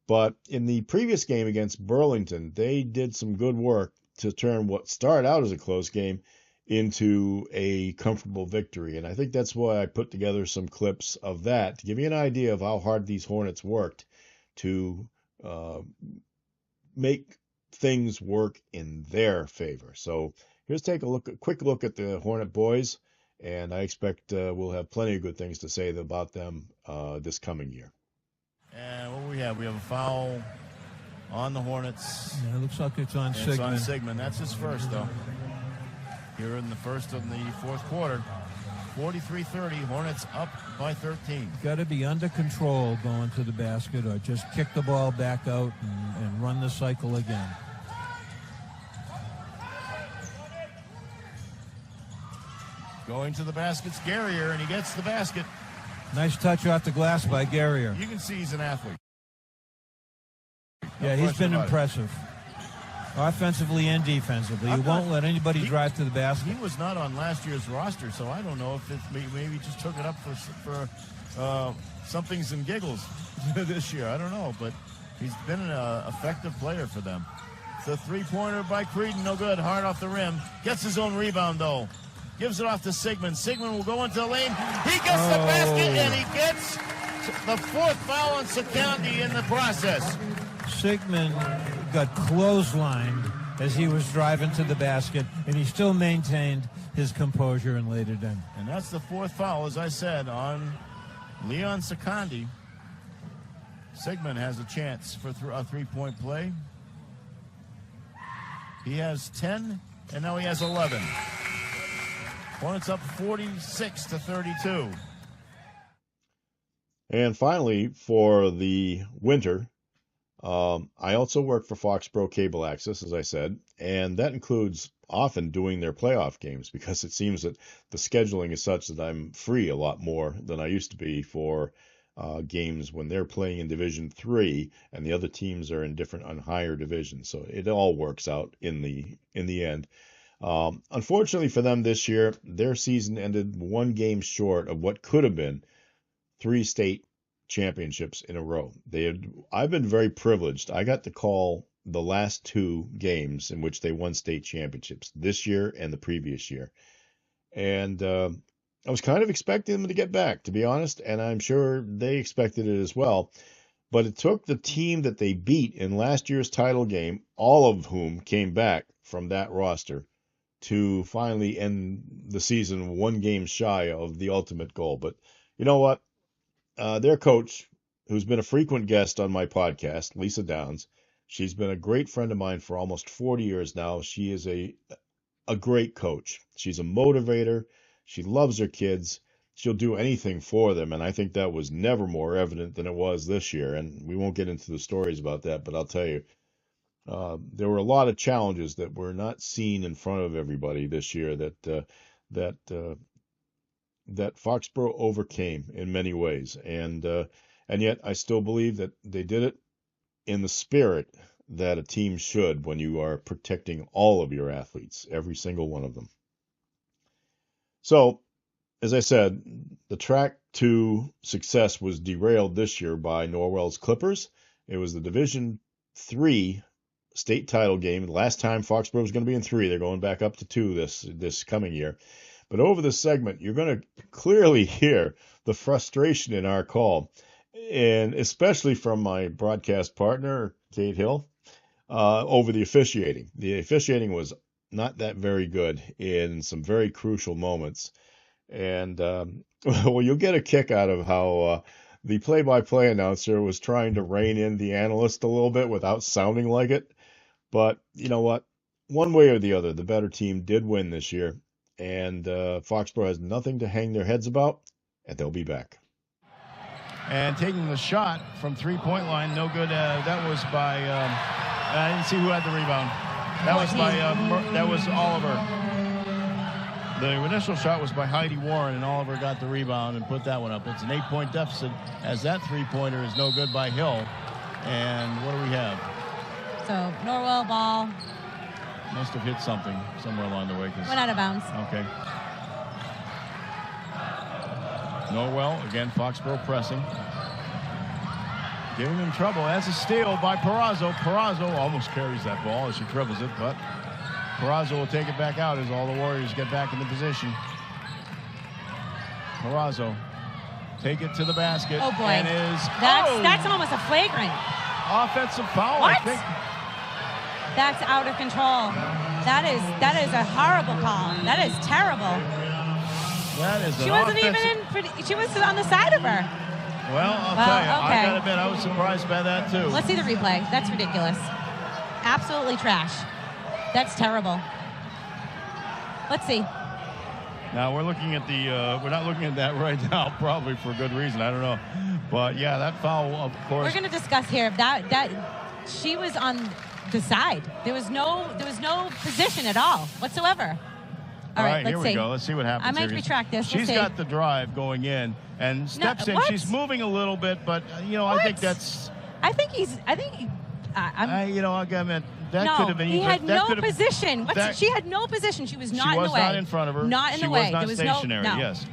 But in the previous game against Burlington, they did some good work to turn what started out as a close game into a comfortable victory. And I think that's why I put together some clips of that to give you an idea of how hard these Hornets worked to make things work in their favor. So here's take a quick look at the Hornet boys, and I expect we'll have plenty of good things to say about them this coming year. And what we have a foul on the Hornets. Yeah, it looks like it's on Sigmund. It's on Sigmund. That's his first, though. Here in the first of the fourth quarter. 43-30, Hornets up by 13. Got to be under control going to the basket, or just kick the ball back out and run the cycle again. Going to the basket's Guerrier, and he gets the basket. Nice touch off the glass by Guerrier. You can see he's an athlete. Yeah, he's been impressive. offensively and defensively. You won't let anybody drive to the basket. He was not on last year's roster, so I don't know if it's maybe just took it up for somethings and giggles this year. I don't know, but he's been an effective player for them. The three-pointer by Creedon, no good. Hard off the rim. Gets his own rebound, though. Gives it off to Sigmund. Sigmund will go into the lane. He gets the basket, and he gets the fourth foul on Sakandi in the process. Sigmund got clotheslined as he was driving to the basket, and he still maintained his composure and laid it in. And that's the fourth foul, as I said, on Leon Sakandi. Sigmund has a chance for a three-point play. He has 10, and now he has 11. Hornets up 46-32. And finally, for the winter, I also work for Foxborough Cable Access, as I said, and that includes often doing their playoff games because it seems that the scheduling is such that I'm free a lot more than I used to be for games when they're playing in Division 3 and the other teams are in different on higher divisions. So it all works out in the end. Unfortunately for them this year, their season ended one game short of what could have been 3 state championships in a row. I've been very privileged. I got to call the last 2 games in which they won state championships, this year and the previous year. And I was kind of expecting them to get back, to be honest, and I'm sure they expected it as well. But it took the team that they beat in last year's title game, all of whom came back from that roster, to finally end the season 1 game shy of the ultimate goal. But you know what? Their coach, who's been a frequent guest on my podcast, Lisa Downs, she's been a great friend of mine for almost 40 years now. She is a great coach. She's a motivator. She loves her kids. She'll do anything for them, and I think that was never more evident than it was this year. And we won't get into the stories about that, but I'll tell you, there were a lot of challenges that were not seen in front of everybody this year that Foxborough overcame in many ways, and yet I still believe that they did it in the spirit that a team should when you are protecting all of your athletes, every single one of them. So, as I said, the track to success was derailed this year by Norwell's Clippers. It was the Division 3 state title game. Last time Foxborough was going to be in 3. They're going back up to 2 this coming year. But over this segment, you're going to clearly hear the frustration in our call, and especially from my broadcast partner, Kate Hill, over the officiating. The officiating was not that very good in some very crucial moments. And, well, you'll get a kick out of how the play-by-play announcer was trying to rein in the analyst a little bit without sounding like it. But you know what? One way or the other, the better team did win this year. And Foxborough has nothing to hang their heads about, and they'll be back. And taking the shot from three-point line, no good. That was by, I didn't see who had the rebound. That was by, that was Oliver. The initial shot was by Heidi Warren, and Oliver got the rebound and put that one up. It's an 8-point deficit, as that three-pointer is no good by Hill. And what do we have? So, Norwell ball. Must have hit something somewhere along the way. Went out of bounds. Okay. Norwell, again, Foxborough pressing. Giving him trouble. That's a steal by Perazzo. Perazzo almost carries that ball as she dribbles it, but Perazzo will take it back out as all the Warriors get back into position. Perazzo, take it to the basket. Oh, boy. And That's almost a flagrant. Offensive foul, what? I think. That's out of control. That is a horrible call. That is terrible. That is. She wasn't even in. She was on the side of her. Well, I'll tell you. Okay. I gotta admit, I was surprised by that too. Let's see the replay. That's ridiculous. Absolutely trash. That's terrible. Let's see. Now we're looking at the. We're not looking at that right now, probably for good reason. I don't know, but yeah, that foul, of course. We're going to discuss here that she was on the side. There was no position at all whatsoever. All right, here let's we see. go. Let's see what happens. I might retract this. She's got the drive going in and steps in. She's moving a little bit, but I think that's. I think he. You know, No, could have been. he had that no could have- position. She had no position. She was not in the way. She was not in front of her. Not in the way. She was not stationary. No. Yes.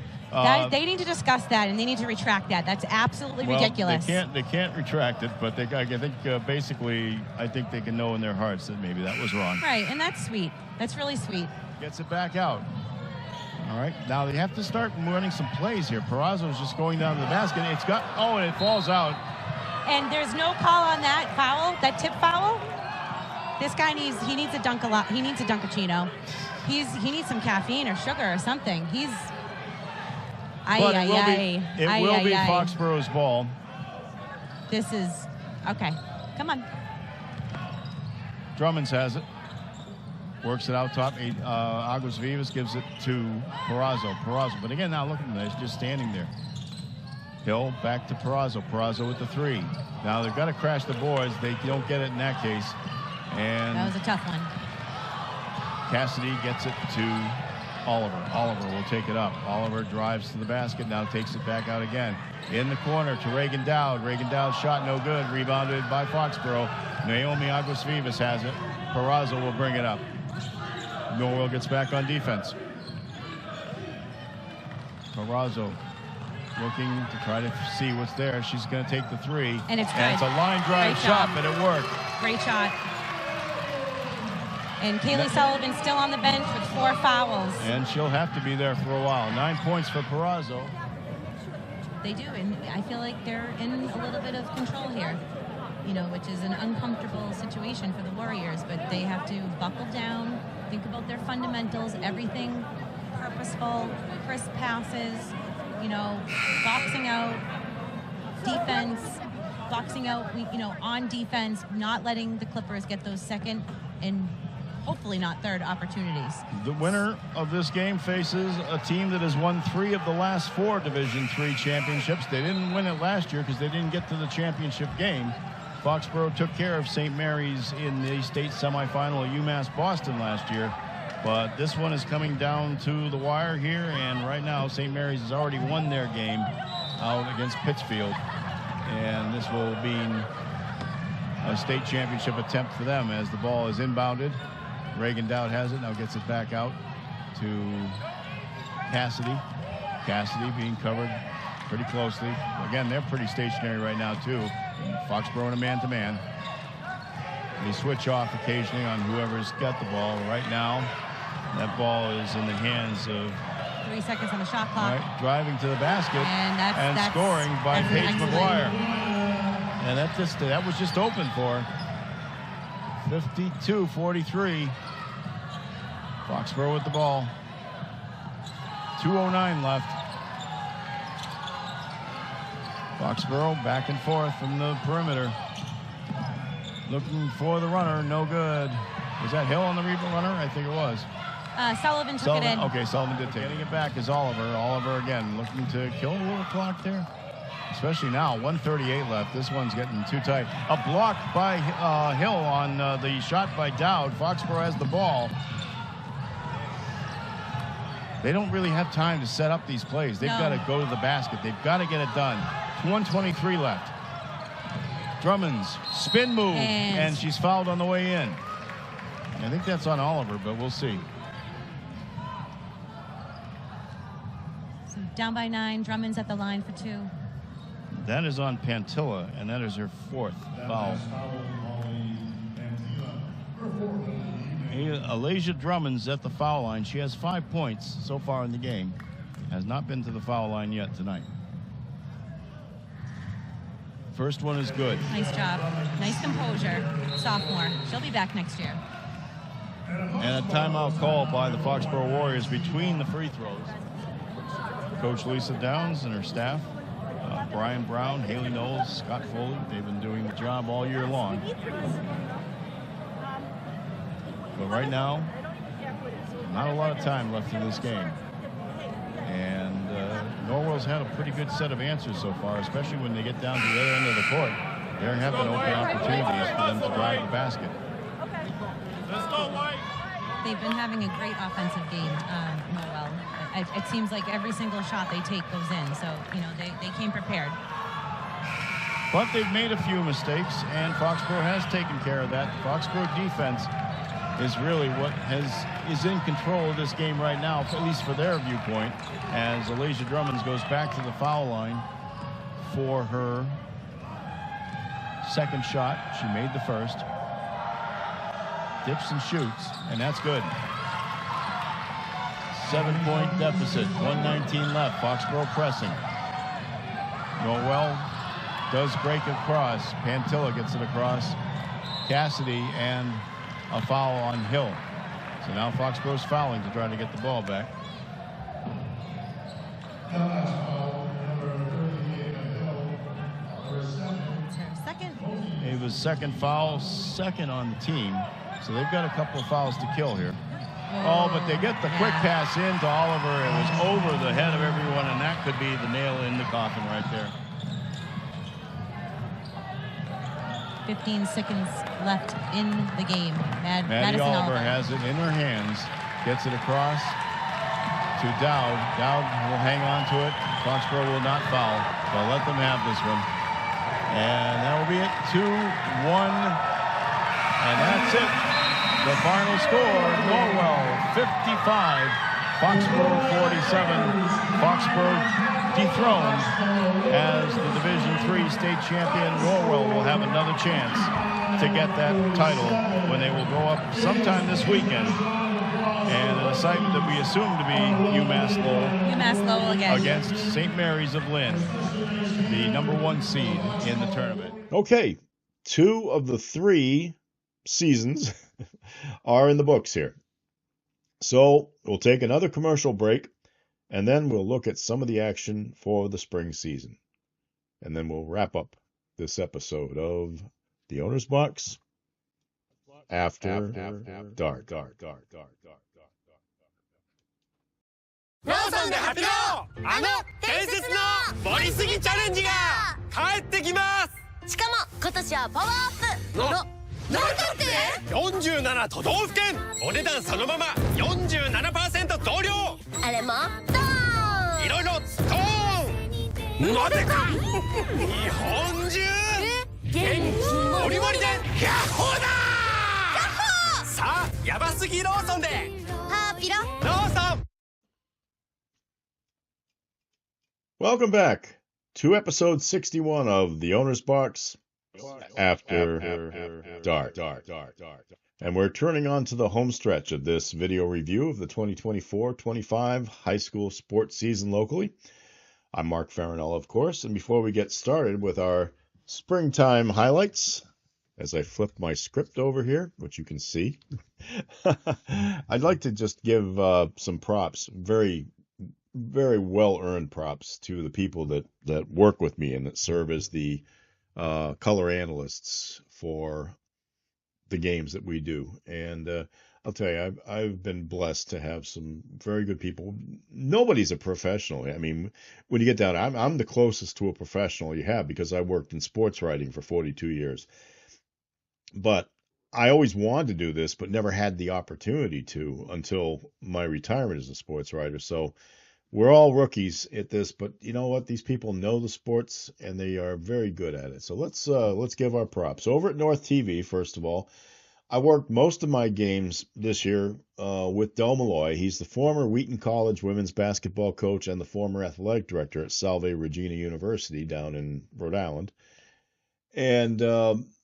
They need to discuss that, and they need to retract that. That's absolutely ridiculous. They can't retract it, but I think basically, I think they can know in their hearts that maybe that was wrong. Right, and that's sweet. That's really sweet. Gets it back out. All right, now they have to start running some plays here. Perazo's just going down to the basket. And it falls out. And there's no call on that foul, that tip foul. This guy needs a dunk a lot. He needs a Dunkachino. He needs some caffeine or sugar or something. It will be Foxborough's ball. This is okay. Come on. Drummonds has it. Works it out top. Aguas Vivas gives it to Perazo. But again, now look at him. He's just standing there. Hill back to Perazo. Perazo with the three. Now they've got to crash the boards. They don't get it in that case. And that was a tough one. Cassidy gets it to Oliver. Oliver will take it up. Oliver drives to the basket. Now takes it back out again. In the corner to Reagan Dowd. Reagan Dowd's shot no good. Rebounded by Foxborough. Naomi Aguas Vivas has it. Perazo will bring it up. Norwell gets back on defense. Perazo looking to try to see what's there. She's going to take the three. And it's a line drive shot, but it worked. Great shot. And Kaylee Sullivan still on the bench with 4 fouls. And she'll have to be there for a while. 9 points for Perazo. They do, and I feel like they're in a little bit of control here, which is an uncomfortable situation for the Warriors, but they have to buckle down, think about their fundamentals, everything purposeful, crisp passes, boxing out, defense, on defense, not letting the Clippers get those second and hopefully not third opportunities. The winner of this game faces a team that has won 3 of the last 4 Division III championships. They didn't win it last year because they didn't get to the championship game. Foxborough took care of St. Mary's in the state semifinal at UMass Boston last year. But this one is coming down to the wire here, and right now St. Mary's has already won their game out against Pittsfield. And this will be a state championship attempt for them as the ball is inbounded. Reagan Dowd has it, now gets it back out to Cassidy. Cassidy being covered pretty closely. Again, they're pretty stationary right now too. Foxborough in a man-to-man. They switch off occasionally on whoever's got the ball. Right now, that ball is in the hands of 3 seconds on the shot clock. Right, driving to the basket and scoring by Paige McGuire. And that was just open for 52-43. Foxborough with the ball. 2:09 left. Foxborough back and forth from the perimeter. Looking for the runner, no good. Was that Hill on the rebound runner? I think it was. Sullivan took it in. Okay, Sullivan did take it. Getting it back is Oliver. Oliver again looking to kill a little clock there. Especially now, 1:38 left. This one's getting too tight. A block by Hill on the shot by Dowd. Foxborough has the ball. They don't really have time to set up these plays. They've got to go to the basket. They've got to get it done. 1:23 left. Drummonds spin move, and she's fouled on the way in. I think that's on Oliver, but we'll see. So down by 9. Drummond's at the line for 2. That is on Pantilla, and that is her 4th foul. Alasia Drummond's at the foul line. She has 5 points so far in the game. Has not been to the foul line yet tonight. First one is good. Nice job. Nice composure. Sophomore. She'll be back next year. And a timeout called by the Foxborough Warriors between the free throws. Coach Lisa Downs and her staff, Brian Brown, Haley Knowles, Scott Foley, they've been doing the job all year long. But right now, not a lot of time left in this game. And Norwell's had a pretty good set of answers so far, especially when they get down to the other end of the court. There have been open opportunities for them to drive the basket. They've been having a great offensive game, Norwell. It seems like every single shot they take goes in, so they came prepared. But they've made a few mistakes, and Foxborough has taken care of that. The Foxborough defense is really what is in control of this game right now, at least for their viewpoint, as Alasia Drummonds goes back to the foul line for her second shot. She made the first. Dips and shoots, and that's good. 7-point deficit, 1:19 left. Foxborough pressing. Norwell does break across. Pantilla gets it across Cassidy, and a foul on Hill. So now Foxborough's fouling to try to get the ball back. It was second foul, second on the team. So they've got a couple of fouls to kill here. Oh, but they get the quick pass in to Oliver. It was over the head of everyone, and that could be the nail in the coffin right there. 15 seconds left in the game. Maddie Madison Oliver has it in her hands, gets it across to Dowd. Dowd will hang on to it. Foxborough will not foul. They'll let them have this one. And that will be it, 2-1. And that's it. The final score, Norwell 55, Foxborough 47. Foxborough dethroned as the Division III state champion. Norwell will have another chance to get that title when they will go up sometime this weekend. And an assignment that we assume to be UMass Lowell. UMass Lowell again. Against St. Mary's of Lynn, the #1 seed in the tournament. Okay, 2 of the 3 seasons are in the books here. So we'll take another commercial break, and then we'll look at some of the action for the spring season. And then we'll wrap up this episode of The Owner's Box after dark. ローソンで発表、あの伝説の盛りすぎチャレンジが帰ってきます。しかも今年はパワーアップなんだって47都道府県お値段そのまま 47% 増量あれもドーンいろいろドーンなぜか日本中元気もりもりでヤッホーだヤッホーさあヤバすぎローソンでハーピロローソン Welcome back to episode 61 of The Owner's Box After Dark. And we're turning on to the home stretch of this video review of the 2024-25 high school sports season locally. I'm Mark Farinella, of course, and before we get started with our springtime highlights, as I flip my script over here, which you can see, I'd like to just give some props, very well-earned props to the people that work with me and that serve as the color analysts for the games that we do. And I'll tell you, I've been blessed to have some very good people. Nobody's a professional. I mean, when you get down, I'm the closest to a professional you have because I worked in sports writing for 42 years. But I always wanted to do this, but never had the opportunity to until my retirement as a sports writer. So we're all rookies at this, but you know what? These people know the sports and they are very good at it. So let's give our props. Over at North TV, first of all, I worked most of my games this year with Del Malloy. He's the former Wheaton College women's basketball coach and the former athletic director at Salve Regina University down in Rhode Island. And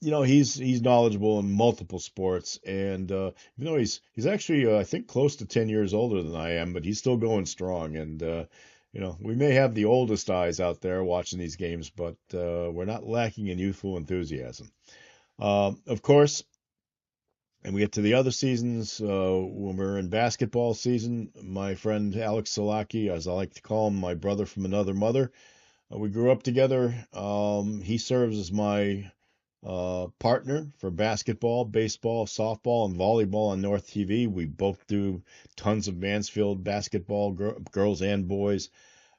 he's knowledgeable in multiple sports, and he's actually I think close to 10 years older than I am, but he's still going strong. And we may have the oldest eyes out there watching these games, but we're not lacking in youthful enthusiasm. Of course, and we get to the other seasons when we're in basketball season. My friend Alex Salaki, as I like to call him, my brother from another mother. We grew up together. He serves as my partner for basketball, baseball, softball, and volleyball on North TV. We both do tons of Mansfield basketball, girls and boys.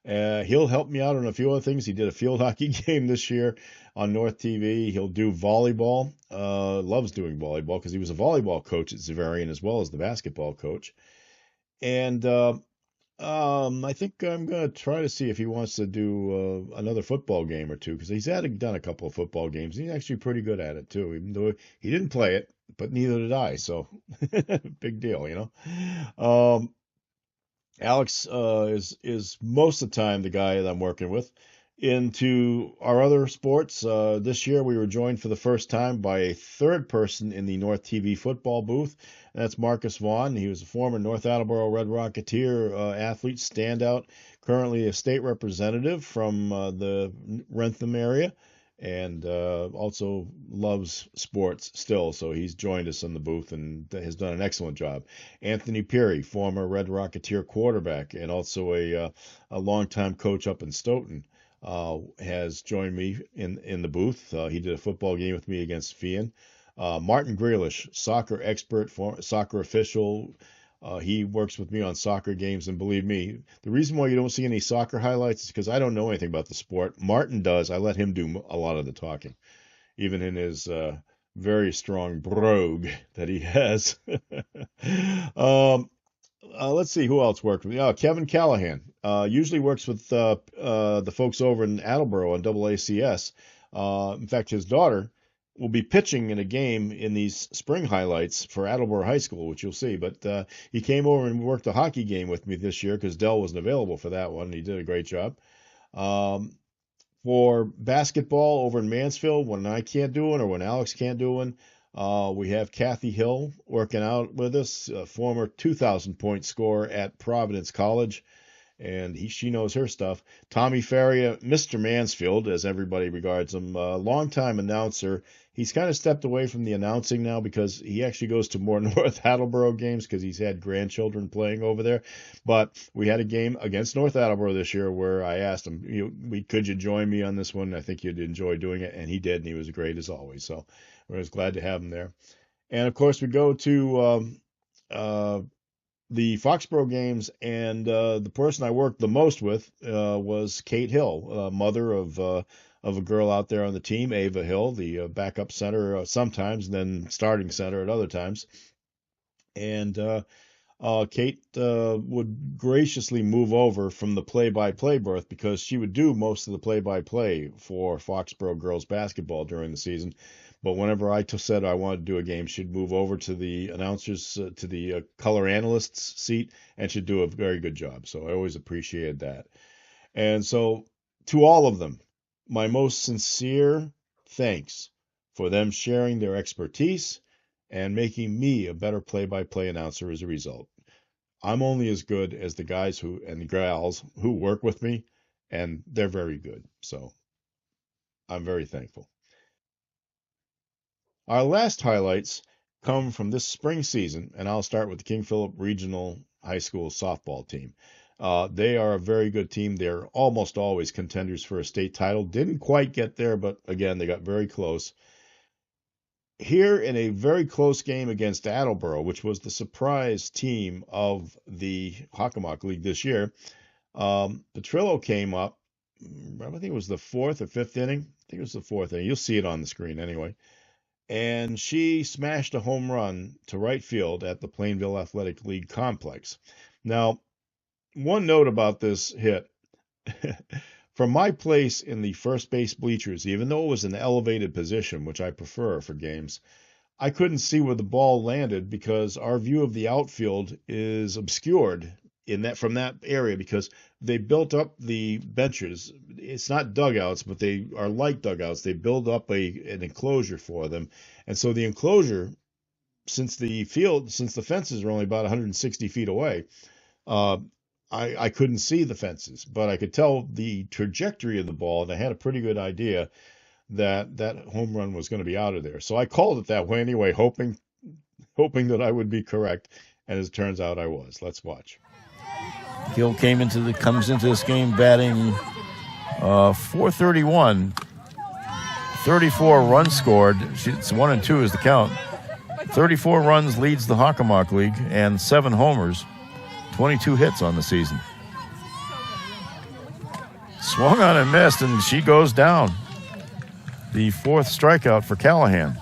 He'll help me out on a few other things. He did a field hockey game this year on North TV. He'll do volleyball. Loves doing volleyball because he was a volleyball coach at Xaverian as well as the basketball coach. And I think I'm going to try to see if he wants to do another football game or two, because he's done a couple of football games. He's actually pretty good at it too, even though he didn't play it, but neither did I. So big deal, you know. Alex is most of the time the guy that I'm working with. Into our other sports, this year we were joined for the first time by a third person in the North TV football booth. And that's Marcus Vaughn. He was a former North Attleboro Red Rocketeer athlete, standout, currently a state representative from the Rentham area, and also loves sports still. So he's joined us in the booth and has done an excellent job. Anthony Peary, former Red Rocketeer quarterback and also a longtime coach up in Stoughton, has joined me in the booth. He did a football game with me against Fian. Martin Grealish, soccer expert, soccer official. He works with me on soccer games, and believe me, the reason why you don't see any soccer highlights is because I don't know anything about the sport. Martin does. I let him do a lot of the talking, even in his very strong brogue that he has. Let's see who else worked with me. Kevin Callahan usually works with the folks over in Attleboro on AACS. In fact, his daughter will be pitching in a game in these spring highlights for Attleboro High School, which you'll see. But he came over and worked a hockey game with me this year because Dell wasn't available for that one. And he did a great job. For basketball over in Mansfield, when I can't do it or when Alex can't do it, we have Kathy Hill working out with us, a former 2,000-point scorer at Providence College, and she knows her stuff. Tommy Faria, Mr. Mansfield, as everybody regards him, longtime announcer. He's kind of stepped away from the announcing now because he actually goes to more North Attleboro games because he's had grandchildren playing over there. But we had a game against North Attleboro this year where I asked him, could you join me on this one? I think you'd enjoy doing it, and he did, and he was great as always. So I was glad to have him there. And, of course, we go to the Foxborough games, and the person I worked the most with was Kate Hill, mother of a girl out there on the team, Ava Hill, the backup center sometimes, then starting center at other times. And Kate would graciously move over from the play-by-play berth because she would do most of the play-by-play for Foxborough girls basketball during the season. But whenever I said I wanted to do a game, she'd move over to the announcers, to the color analyst's seat, and she'd do a very good job. So I always appreciated that. And so to all of them, my most sincere thanks for them sharing their expertise and making me a better play-by-play announcer as a result. I'm only as good as the guys and the gals who work with me, and they're very good. So I'm very thankful. Our last highlights come from this spring season, and I'll start with the King Philip Regional High School softball team. They are a very good team. They're almost always contenders for a state title. Didn't quite get there, but again, they got very close. Here in a very close game against Attleboro, which was the surprise team of the Hockomock League this year, Petrillo came up, I think it was the fourth or fifth inning. I think it was the fourth inning. You'll see it on the screen anyway. And she smashed a home run to right field at the Plainville Athletic League complex. Now, one note about this hit. From my place in the first base bleachers, even though it was an elevated position, which I prefer for games, I couldn't see where the ball landed because our view of the outfield is obscured from that area because they built up the benches. It's not dugouts, but they are like dugouts. They build up an enclosure for them. And so the enclosure, since the fences are only about 160 feet away, I couldn't see the fences, but I could tell the trajectory of the ball, and I had a pretty good idea that home run was going to be out of there. So I called it that way anyway, hoping that I would be correct. And as it turns out, I was. Let's watch. Hill comes into this game batting .431, 34 runs scored. It's 1-2 is the count. 34 runs leads the Hockomock League and 7 homers, 22 hits on the season. Swung on and missed, and she goes down. The 4th strikeout for Callahan.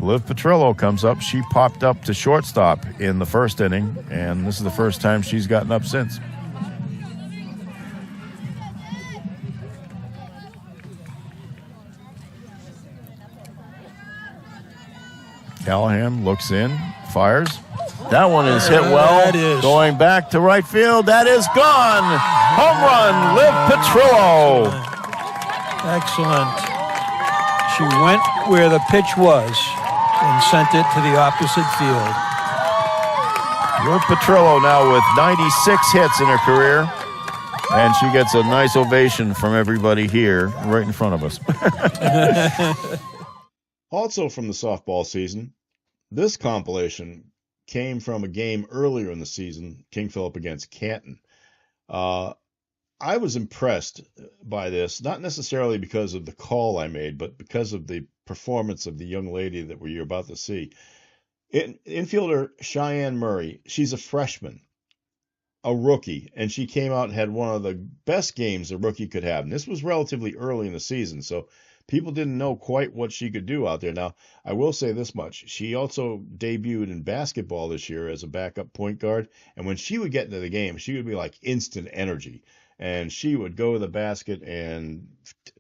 Liv Petrillo comes up. She popped up to shortstop in the first inning, and this is the first time she's gotten up since. Callahan looks in, fires. That one is hit well. That is. Going back to right field. That is gone. Home run, Liv Petrillo. Excellent. She went where the pitch was and sent it to the opposite field. Liv Petrillo now with 96 hits in her career. And she gets a nice ovation from everybody here right in front of us. Also from the softball season, this compilation came from a game earlier in the season, King Philip against Canton. I was impressed by this, not necessarily because of the call I made, but because of the performance of the young lady that you're about to see. Infielder Cheyenne Murray, she's a freshman, a rookie, and she came out and had one of the best games a rookie could have. And this was relatively early in the season, so people didn't know quite what she could do out there. Now, I will say this much. She also debuted in basketball this year as a backup point guard, and when she would get into the game, she would be like instant energy. And she would go to the basket and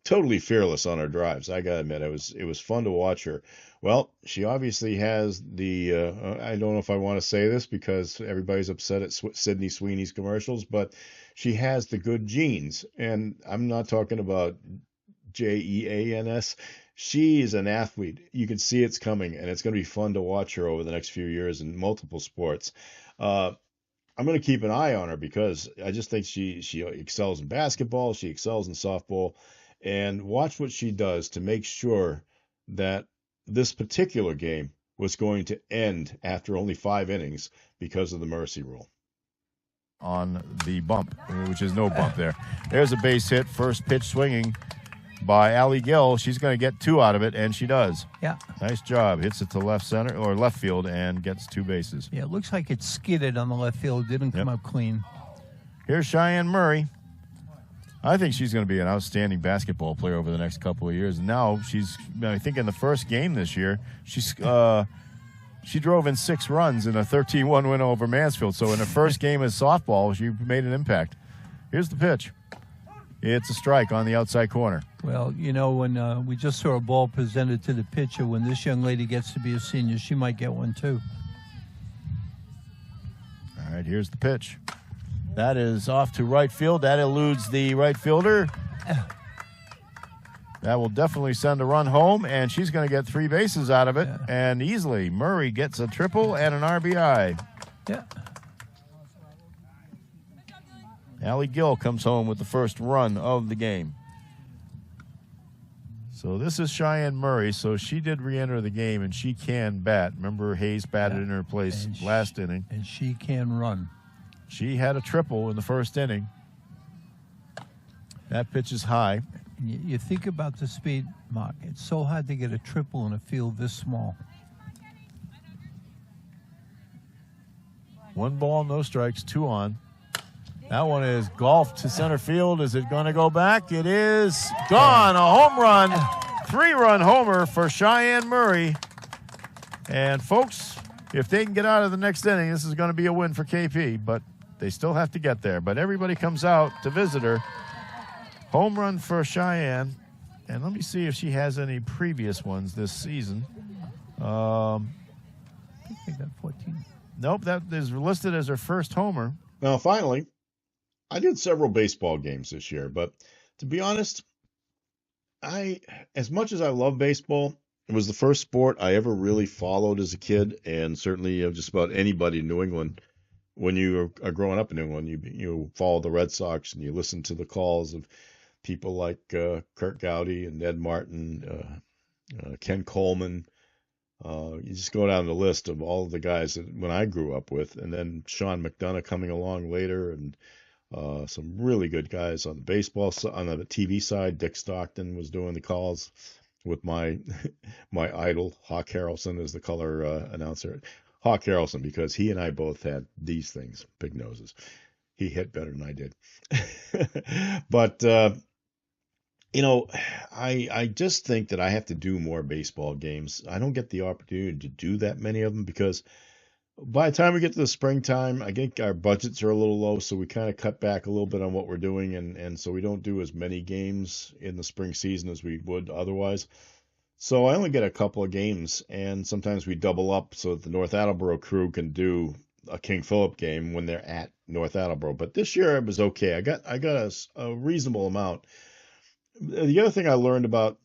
totally fearless on her drives. I got to admit, it was fun to watch her. Well, she obviously has the, I don't know if I want to say this because everybody's upset at Sydney Sweeney's commercials, but she has the good genes. And I'm not talking about Jeans. She is an athlete. You can see it's coming, and it's going to be fun to watch her over the next few years in multiple sports. I'm going to keep an eye on her because I just think she excels in basketball. She excels in softball. And watch what she does to make sure that this particular game was going to end after only 5 innings because of the mercy rule. On the bump, which is no bump there. There's a base hit, first pitch swinging by Allie Gill. She's going to get 2 out of it, and she does. Yeah. Nice job. Hits it to left center or left field and gets 2 bases. Yeah, it looks like it skidded on the left field. Didn't come up clean. Here's Cheyenne Murray. I think she's going to be an outstanding basketball player over the next couple of years. And now I think in the first game this year, she drove in 6 runs in a 13-1 win over Mansfield. So in her first game as softball, she made an impact. Here's the pitch. It's a strike on the outside corner. Well, you know, when we just saw a ball presented to the pitcher, when this young lady gets to be a senior, she might get one too. All right, here's the pitch. That is off to right field. That eludes the right fielder. That will definitely send a run home, and she's going to get 3 bases out of it, and easily. Murray gets a triple and an RBI. Yeah. Allie Gill comes home with the first run of the game. So this is Cheyenne Murray. So she did re-enter the game, and she can bat. Remember, Hayes batted in her place last inning. And she can run. She had a triple in the first inning. That pitch is high. You think about the speed, Mark. It's so hard to get a triple in a field this small. 1 ball, no strikes, 2 on. That one is golfed to center field. Is it going to go back? It is gone. A home run. 3-run homer for Cheyenne Murray. And, folks, if they can get out of the next inning, this is going to be a win for KP. But they still have to get there. But everybody comes out to visit her. Home run for Cheyenne. And let me see if she has any previous ones this season. I think they got 14. Nope, that is listed as her first homer. Now, finally, I did several baseball games this year, but to be honest, as much as I love baseball, it was the first sport I ever really followed as a kid, and certainly just about anybody in New England. When you are growing up in New England, you follow the Red Sox and you listen to the calls of people like Kurt Gowdy and Ned Martin, Ken Coleman. You just go down the list of all of the guys that when I grew up with, and then Sean McDonough coming along later, and some really good guys on the baseball on the TV side. Dick Stockton was doing the calls with my idol Hawk Harrelson as the color announcer. Hawk Harrelson, because he and I both had these things, big noses. He hit better than I did. But I just think that I have to do more baseball games. I don't get the opportunity to do that many of them because by the time we get to the springtime, I think our budgets are a little low, so we kind of cut back a little bit on what we're doing, and so we don't do as many games in the spring season as we would otherwise. So I only get a couple of games, and sometimes we double up so that the North Attleboro crew can do a King Philip game when they're at North Attleboro. But this year it was okay. I got a reasonable amount. The other thing I learned about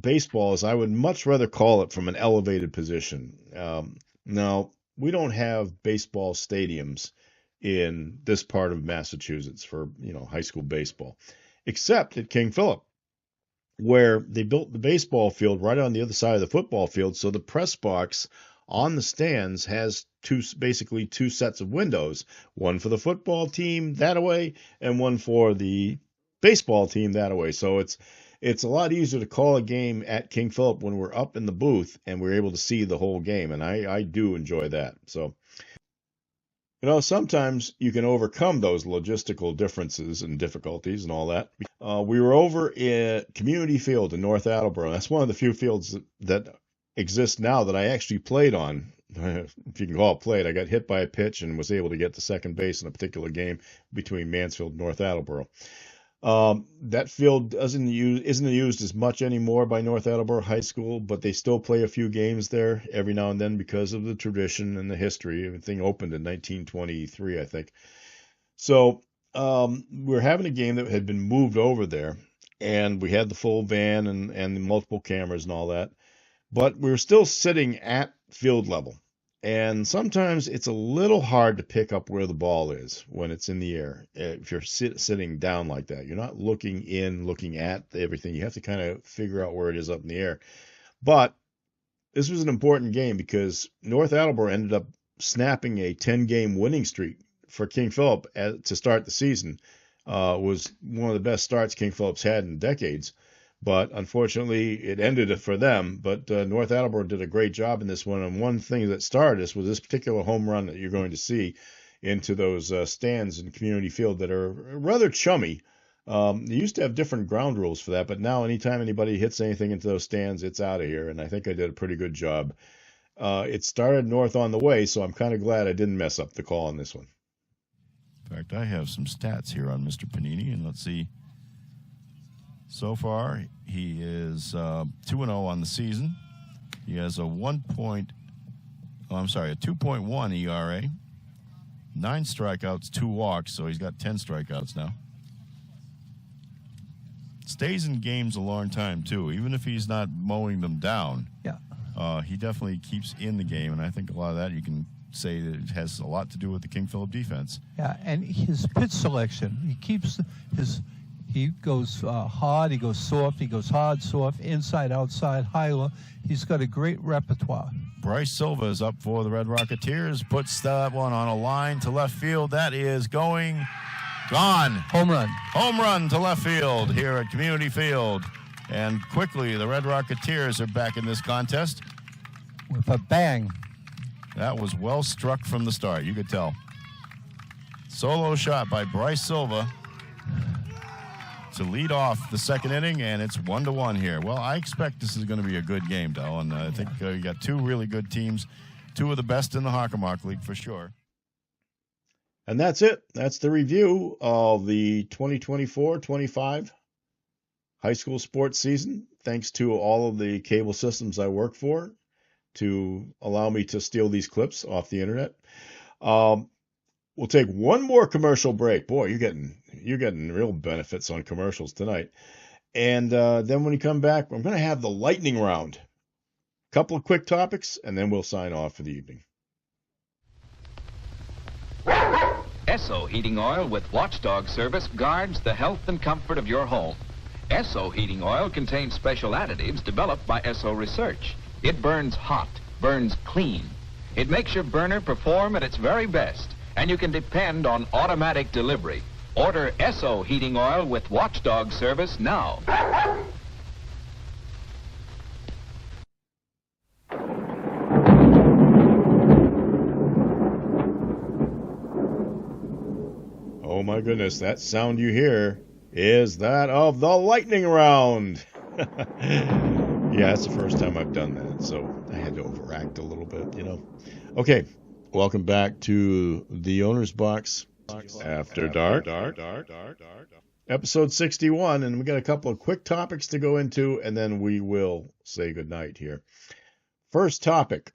baseball is I would much rather call it from an elevated position. Now, we don't have baseball stadiums in this part of Massachusetts for, high school baseball, except at King Philip, where they built the baseball field right on the other side of the football field. So the press box on the stands has basically two sets of windows, one for the football team that way and one for the baseball team that way. So it's a lot easier to call a game at King Philip when we're up in the booth and we're able to see the whole game. And I do enjoy that. So, sometimes you can overcome those logistical differences and difficulties and all that. We were over at Community Field in North Attleboro. That's one of the few fields that exist now that I actually played on. If you can call it played, I got hit by a pitch and was able to get to second base in a particular game between Mansfield and North Attleboro. That field isn't used as much anymore by North Attleboro High School, but they still play a few games there every now and then because of the tradition and the history. Everything opened in 1923, I think. So we're having a game that had been moved over there, and we had the full van and the multiple cameras and all that, but we were still sitting at field level. And sometimes it's a little hard to pick up where the ball is when it's in the air. If you're sitting down like that, you're not looking at everything. You have to kind of figure out where it is up in the air. But this was an important game because North Attleboro ended up snapping a 10-game winning streak for King Philip to start the season. Was one of the best starts King Philip's had in decades. But unfortunately, it ended for them. But North Attleboro did a great job in this one. And one thing that started this was this particular home run that you're going to see into those stands in Community Field that are rather chummy. They used to have different ground rules for that, but now anytime anybody hits anything into those stands, it's out of here. And I think I did a pretty good job. It started north on the way, so I'm kind of glad I didn't mess up the call on this one. In fact, I have some stats here on Mr. Panini, and let's see. So far, he is 2-0 on the season. He has a 2.1 ERA, 9 strikeouts, 2 walks, so he's got 10 strikeouts now. Stays in games a long time, too. Even if he's not mowing them down, he definitely keeps in the game, and I think a lot of that you can say that it has a lot to do with the King Philip defense. Yeah, and his pitch selection, he goes hard, he goes soft, he goes hard, soft, inside, outside, high, low. He's got a great repertoire. Bryce Silva is up for the Red Rocketeers, puts that one on a line to left field. That is gone. Home run. Home run to left field here at Community Field. And quickly, the Red Rocketeers are back in this contest. With a bang. That was well struck from the start, you could tell. Solo shot by Bryce Silva to lead off the second inning, and it's 1-1 here. Well, I expect this is going to be a good game, though, and I think you got two really good teams, two of the best in the Hockomock League for sure. And that's it. That's the review of the 2024-25 high school sports season. Thanks to all of the cable systems I work for to allow me to steal these clips off the internet. We'll take one more commercial break. Boy, you're getting real benefits on commercials tonight. And then when you come back, I'm going to have the lightning round. A couple of quick topics, and then we'll sign off for the evening. Esso Heating Oil with Watchdog service guards the health and comfort of your home. Esso Heating Oil contains special additives developed by Esso Research. It burns hot, burns clean. It makes your burner perform at its very best, and you can depend on automatic delivery. Order Esso Heating Oil with Watchdog service now. Oh my goodness, that sound you hear is that of the lightning round. Yeah, it's the first time I've done that, so I had to overact a little bit, Okay, welcome back to the Owner's Box After Dark. Episode 61, and we got a couple of quick topics to go into, and then we will say goodnight here. First topic,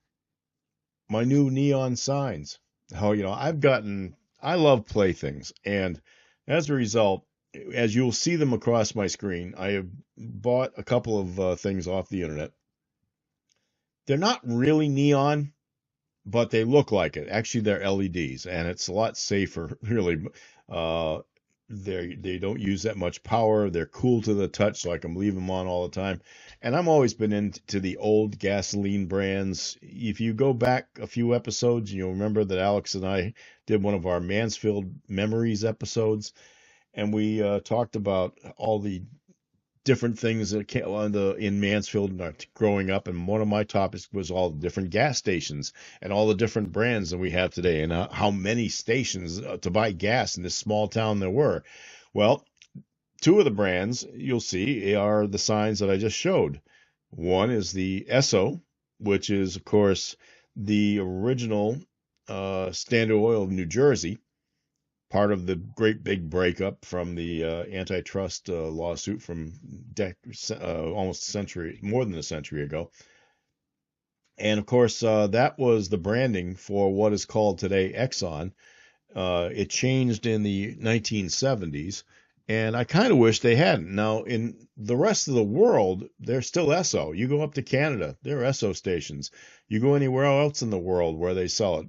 my new neon signs. How, I love playthings, and as a result, as you'll see them across my screen, I have bought a couple of things off the internet. They're not really neon, but they look like it. Actually, they're LEDs, and it's a lot safer, really. They don't use that much power. They're cool to the touch, so I can leave them on all the time. And I've always been into the old gasoline brands. If you go back a few episodes, you'll remember that Alex and I did one of our Mansfield Memories episodes, and we talked about all the different things that came in Mansfield growing up. And one of my topics was all the different gas stations and all the different brands that we have today, and how many stations to buy gas in this small town there were. Well, two of the brands you'll see are the signs that I just showed. One is the Esso, which is, of course, the original Standard Oil of New Jersey, part of the great big breakup from the antitrust lawsuit from almost a century, more than a century ago. And of course, that was the branding for what is called today Exxon. It changed in the 1970s, and I kind of wish they hadn't. Now, in the rest of the world, they're still Esso. You go up to Canada, they're Esso stations. You go anywhere else in the world where they sell it,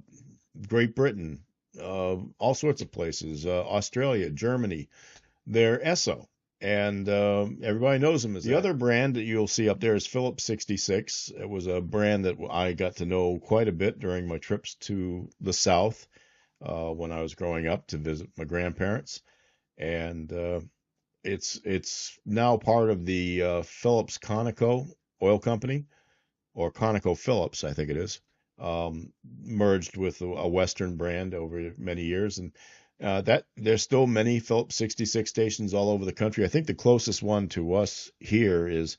Great Britain, all sorts of places, Australia, Germany, they're Esso, and everybody knows them as that. The other brand that you'll see up there is Phillips 66. It was a brand that I got to know quite a bit during my trips to the South when I was growing up to visit my grandparents, and it's now part of the Phillips Conoco Oil Company, or ConocoPhillips, I think it is. Merged with a Western brand over many years, and that there's still many Phillips 66 stations all over the country. I think the closest one to us here is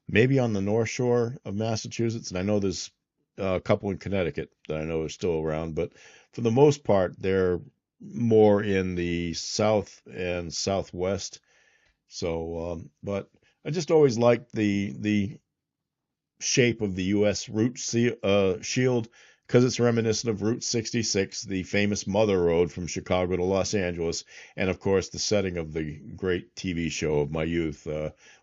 maybe on the North Shore of Massachusetts, and I know there's a couple in Connecticut that I know are still around, but for the most part, they're more in the South and Southwest. So, but I just always liked the shape of the U.S. route shield, because it's reminiscent of Route 66, the famous Mother Road from Chicago to Los Angeles, and of course the setting of the great TV show of my youth,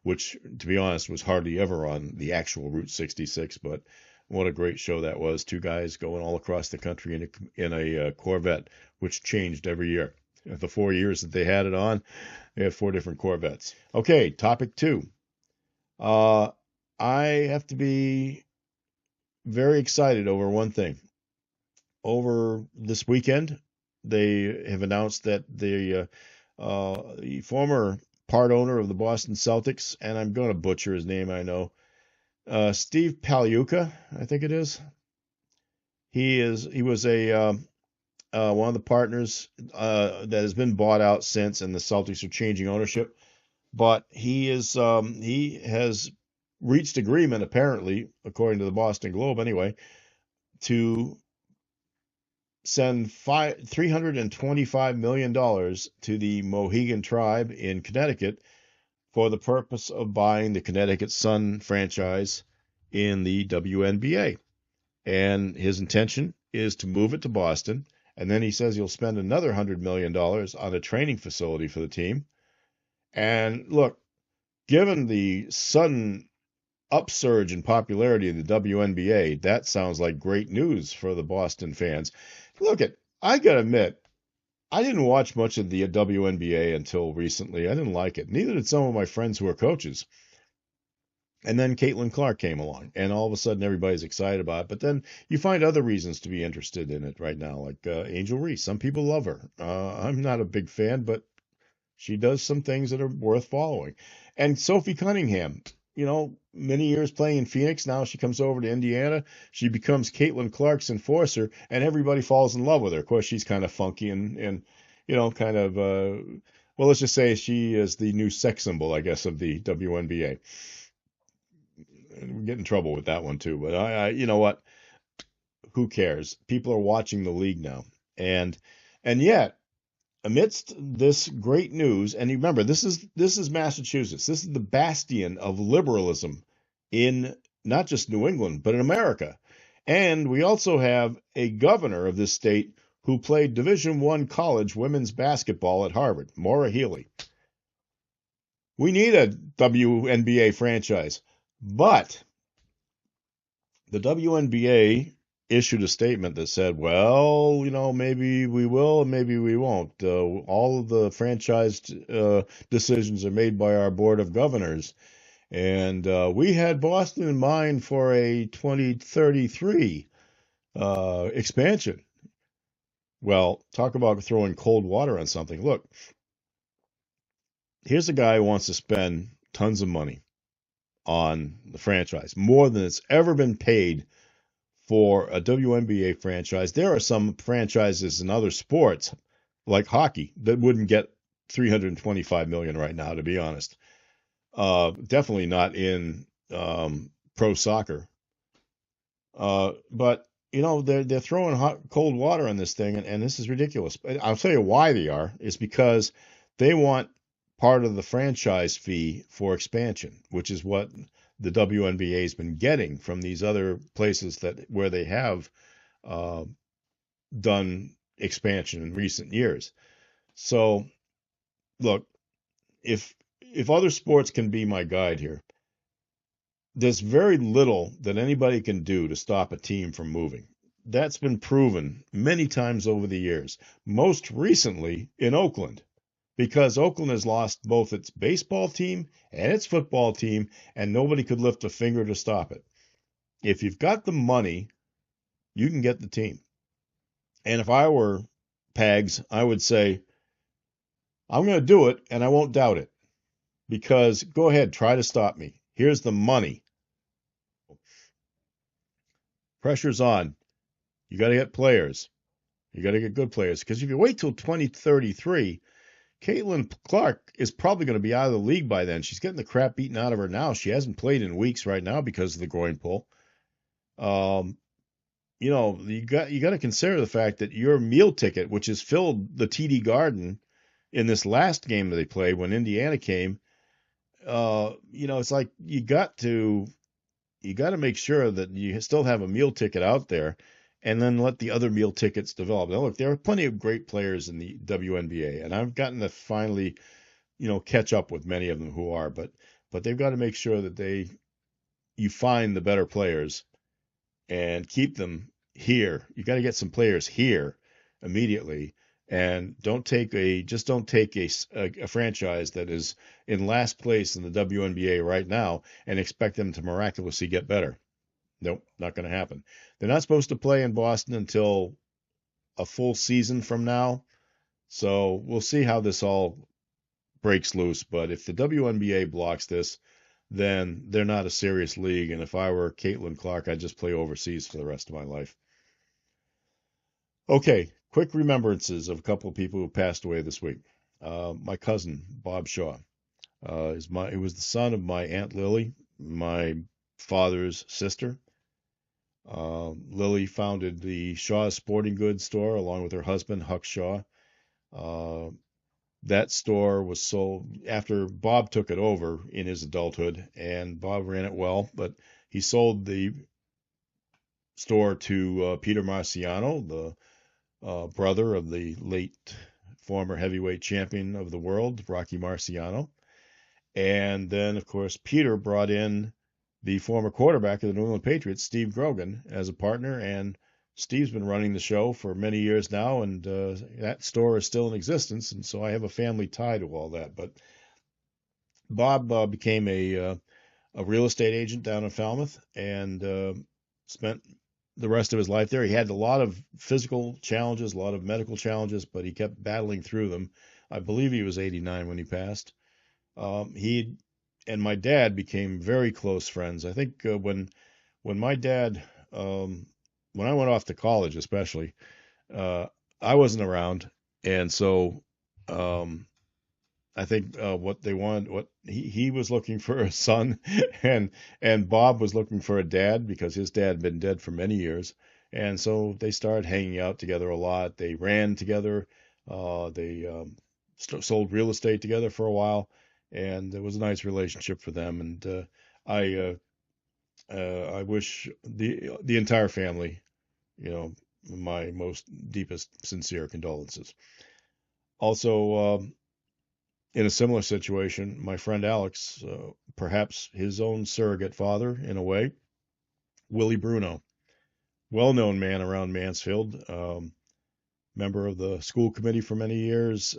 which, to be honest, was hardly ever on the actual Route 66, but what a great show that was. Two guys going all across the country in a Corvette, which changed every year. The 4 years that they had it on, they had 4 different Corvettes. Okay, topic 2. I have to be very excited over one thing. Over this weekend, they have announced that the former part owner of the Boston Celtics, and I'm going to butcher his name, I know, Steve Pagliuca, I think it is. He was a one of the partners that has been bought out since, and the Celtics are changing ownership. But he has reached agreement, apparently, according to the Boston Globe anyway, to send $325 million to the Mohegan tribe in Connecticut for the purpose of buying the Connecticut Sun franchise in the WNBA. And his intention is to move it to Boston, and then he says he'll spend another $100 million on a training facility for the team. And look, given the sudden upsurge in popularity in the WNBA, that sounds like great news for the Boston fans. Look, I gotta admit, I didn't watch much of the WNBA until recently. I didn't like it. Neither did some of my friends who are coaches. And then Caitlin Clark came along, and all of a sudden everybody's excited about it. But then you find other reasons to be interested in it right now, like Angel Reese. Some people love her. I'm not a big fan, but she does some things that are worth following. And Sophie Cunningham, many years playing in Phoenix. Now she comes over to Indiana. She becomes Caitlin Clark's enforcer, and everybody falls in love with her. Of course, she's kind of funky and kind of Well, let's just say she is the new sex symbol, I guess, of the WNBA. And we get in trouble with that one too, but you know what? Who cares? People are watching the league now, and yet, amidst this great news, and remember, this is Massachusetts. This is the bastion of liberalism in not just New England, but in America. And we also have a governor of this state who played Division I college women's basketball at Harvard, Maura Healey. We need a WNBA franchise, but the WNBA issued a statement that said, well, maybe we will, maybe we won't. All of the franchise decisions are made by our board of governors. And we had Boston in mind for a 2033 expansion. Well, talk about throwing cold water on something. Look, here's a guy who wants to spend tons of money on the franchise, more than it's ever been paid for a WNBA franchise. There are some franchises in other sports, like hockey, that wouldn't get $325 million right now, to be honest. Definitely not in pro soccer. But they're throwing cold water on this thing, and this is ridiculous. I'll tell you why they are. It's because they want part of the franchise fee for expansion, which is what the WNBA has been getting from these other places where they have done expansion in recent years. So, look, if other sports can be my guide here, there's very little that anybody can do to stop a team from moving. That's been proven many times over the years, most recently in Oakland, because Oakland has lost both its baseball team and its football team, and nobody could lift a finger to stop it. If you've got the money, you can get the team. And if I were Pags, I would say, I'm going to do it, and I won't doubt it. Because go ahead, try to stop me. Here's the money. Pressure's on. You got to get players. You got to get good players. Because if you wait till 2033, Caitlin Clark is probably going to be out of the league by then. She's getting the crap beaten out of her now. She hasn't played in weeks right now because of the groin pull. You got to consider the fact that your meal ticket, which has filled the TD Garden in this last game that they played when Indiana came, it's like you got to make sure that you still have a meal ticket out there, and then let the other meal tickets develop. Now, look, there are plenty of great players in the WNBA, and I've gotten to finally, catch up with many of them who are, but they've got to make sure that you find the better players and keep them here. You got to get some players here immediately. And don't take a franchise that is in last place in the WNBA right now and expect them to miraculously get better. Nope, not going to happen. They're not supposed to play in Boston until a full season from now. So we'll see how this all breaks loose. But if the WNBA blocks this, then they're not a serious league. And if I were Caitlin Clark, I'd just play overseas for the rest of my life. Okay. Quick remembrances of a couple of people who passed away this week. My cousin, Bob Shaw. He was the son of my Aunt Lily, my father's sister. Lily founded the Shaw Sporting Goods store along with her husband, Huck Shaw. That store was sold after Bob took it over in his adulthood, and Bob ran it well, but he sold the store to Peter Marciano, the brother of the late former heavyweight champion of the world, Rocky Marciano. And then, of course, Peter brought in the former quarterback of the New England Patriots, Steve Grogan, as a partner. And Steve's been running the show for many years now, and that store is still in existence. And so I have a family tie to all that. But Bob became a real estate agent down in Falmouth and spent the rest of his life there. He had a lot of physical challenges, a lot of medical challenges, but he kept battling through them. I believe he was 89 when he passed. He and my dad became very close friends. I think when my dad, when I went off to college especially, I wasn't around. And so I think what they wanted, what he was looking for a son, and Bob was looking for a dad because his dad had been dead for many years, and so they started hanging out together a lot. They ran together, they sold real estate together for a while, and it was a nice relationship for them. And I wish the entire family, my most deepest sincere condolences. Also, in a similar situation, my friend Alex, perhaps his own surrogate father in a way, Willie Bruno, well-known man around Mansfield, member of the school committee for many years,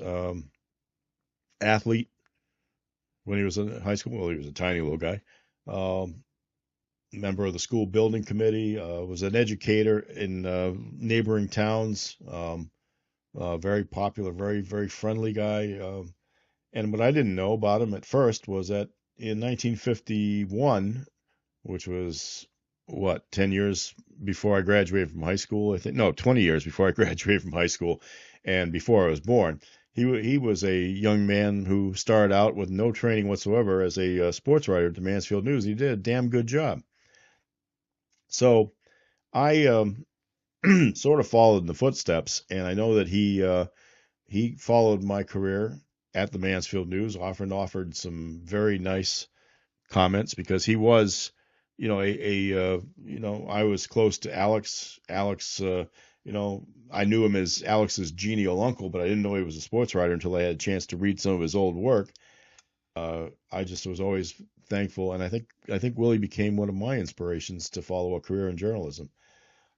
athlete when he was in high school. Well, he was a tiny little guy. Member of the school building committee, was an educator in neighboring towns, very popular, very, very friendly guy. And what I didn't know about him at first was that in 1951, which was, 10 years before I graduated from high school, 20 years before I graduated from high school and before I was born, he was a young man who started out with no training whatsoever as a sports writer at the Mansfield News. He did a damn good job. So I sort of followed in the footsteps, and I know that he followed my career at the Mansfield News, offered some very nice comments because he was, I was close to Alex. Alex, I knew him as Alex's genial uncle, but I didn't know he was a sports writer until I had a chance to read some of his old work. I just was always thankful, and I think Willie became one of my inspirations to follow a career in journalism.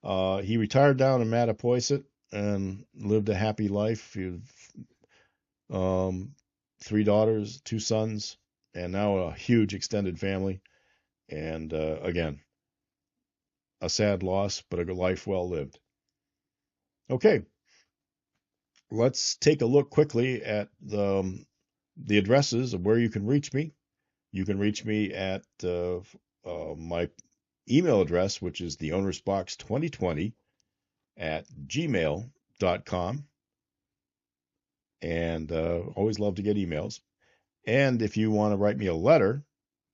He retired down in Mattapoisett and lived a happy life. 3 daughters, 2 sons, and now a huge extended family. And again, a sad loss, but a life well lived. Okay, let's take a look quickly at the addresses of where you can reach me. You can reach me at my email address, which is theownersbox2020@gmail.com. And always love to get emails. And if you want to write me a letter,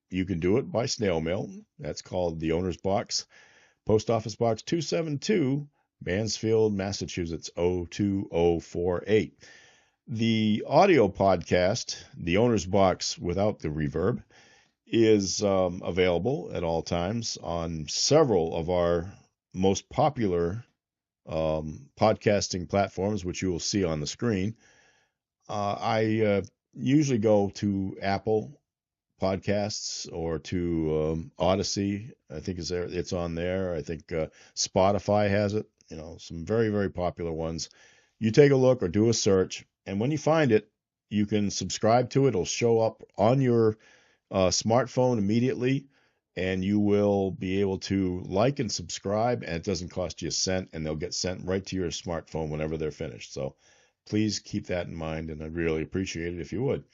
you can do it by snail mail. That's called The Owner's Box, Post Office Box 272, Mansfield, Massachusetts 02048. The audio podcast, The Owner's Box without the reverb, is available at all times on several of our most popular podcasting platforms, which you will see on the screen. I usually go to Apple Podcasts or to Odyssey. I think it's on there. I think Spotify has it. Some very, very popular ones. You take a look or do a search, and when you find it, you can subscribe to it. It'll show up on your smartphone immediately, and you will be able to like and subscribe, and it doesn't cost you a cent, and they'll get sent right to your smartphone whenever they're finished. So please keep that in mind, and I'd really appreciate it if you would.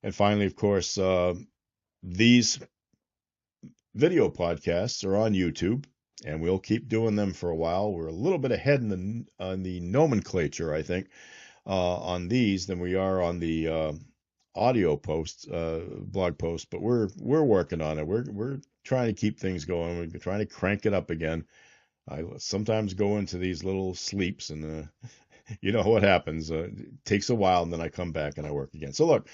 And finally, of course, these video podcasts are on YouTube, and we'll keep doing them for a while. We're a little bit ahead on the nomenclature, I think, on these than we are on the audio blog posts. But we're working on it. We're trying to keep things going. We're trying to crank it up again. I sometimes go into these little sleeps, and you know what happens. It takes a while, and then I come back and I work again. So look,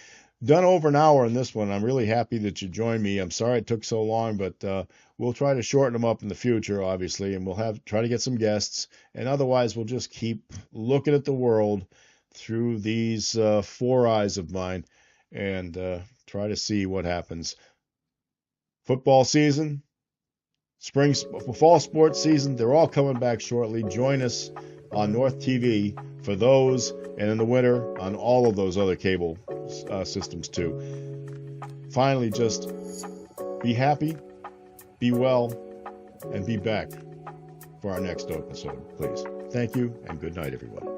done over an hour in this one. I'm really happy that you joined me. I'm sorry it took so long, but we'll try to shorten them up in the future, obviously, and we'll try to get some guests. And otherwise, we'll just keep looking at the world through these 4 eyes of mine and try to see what happens. Football season, fall sports season, they're all coming back shortly. Join us on North TV for those, and in the winter on all of those other cable systems too. Finally, just be happy, be well, and be back for our next episode, please. Thank you, and good night, everyone.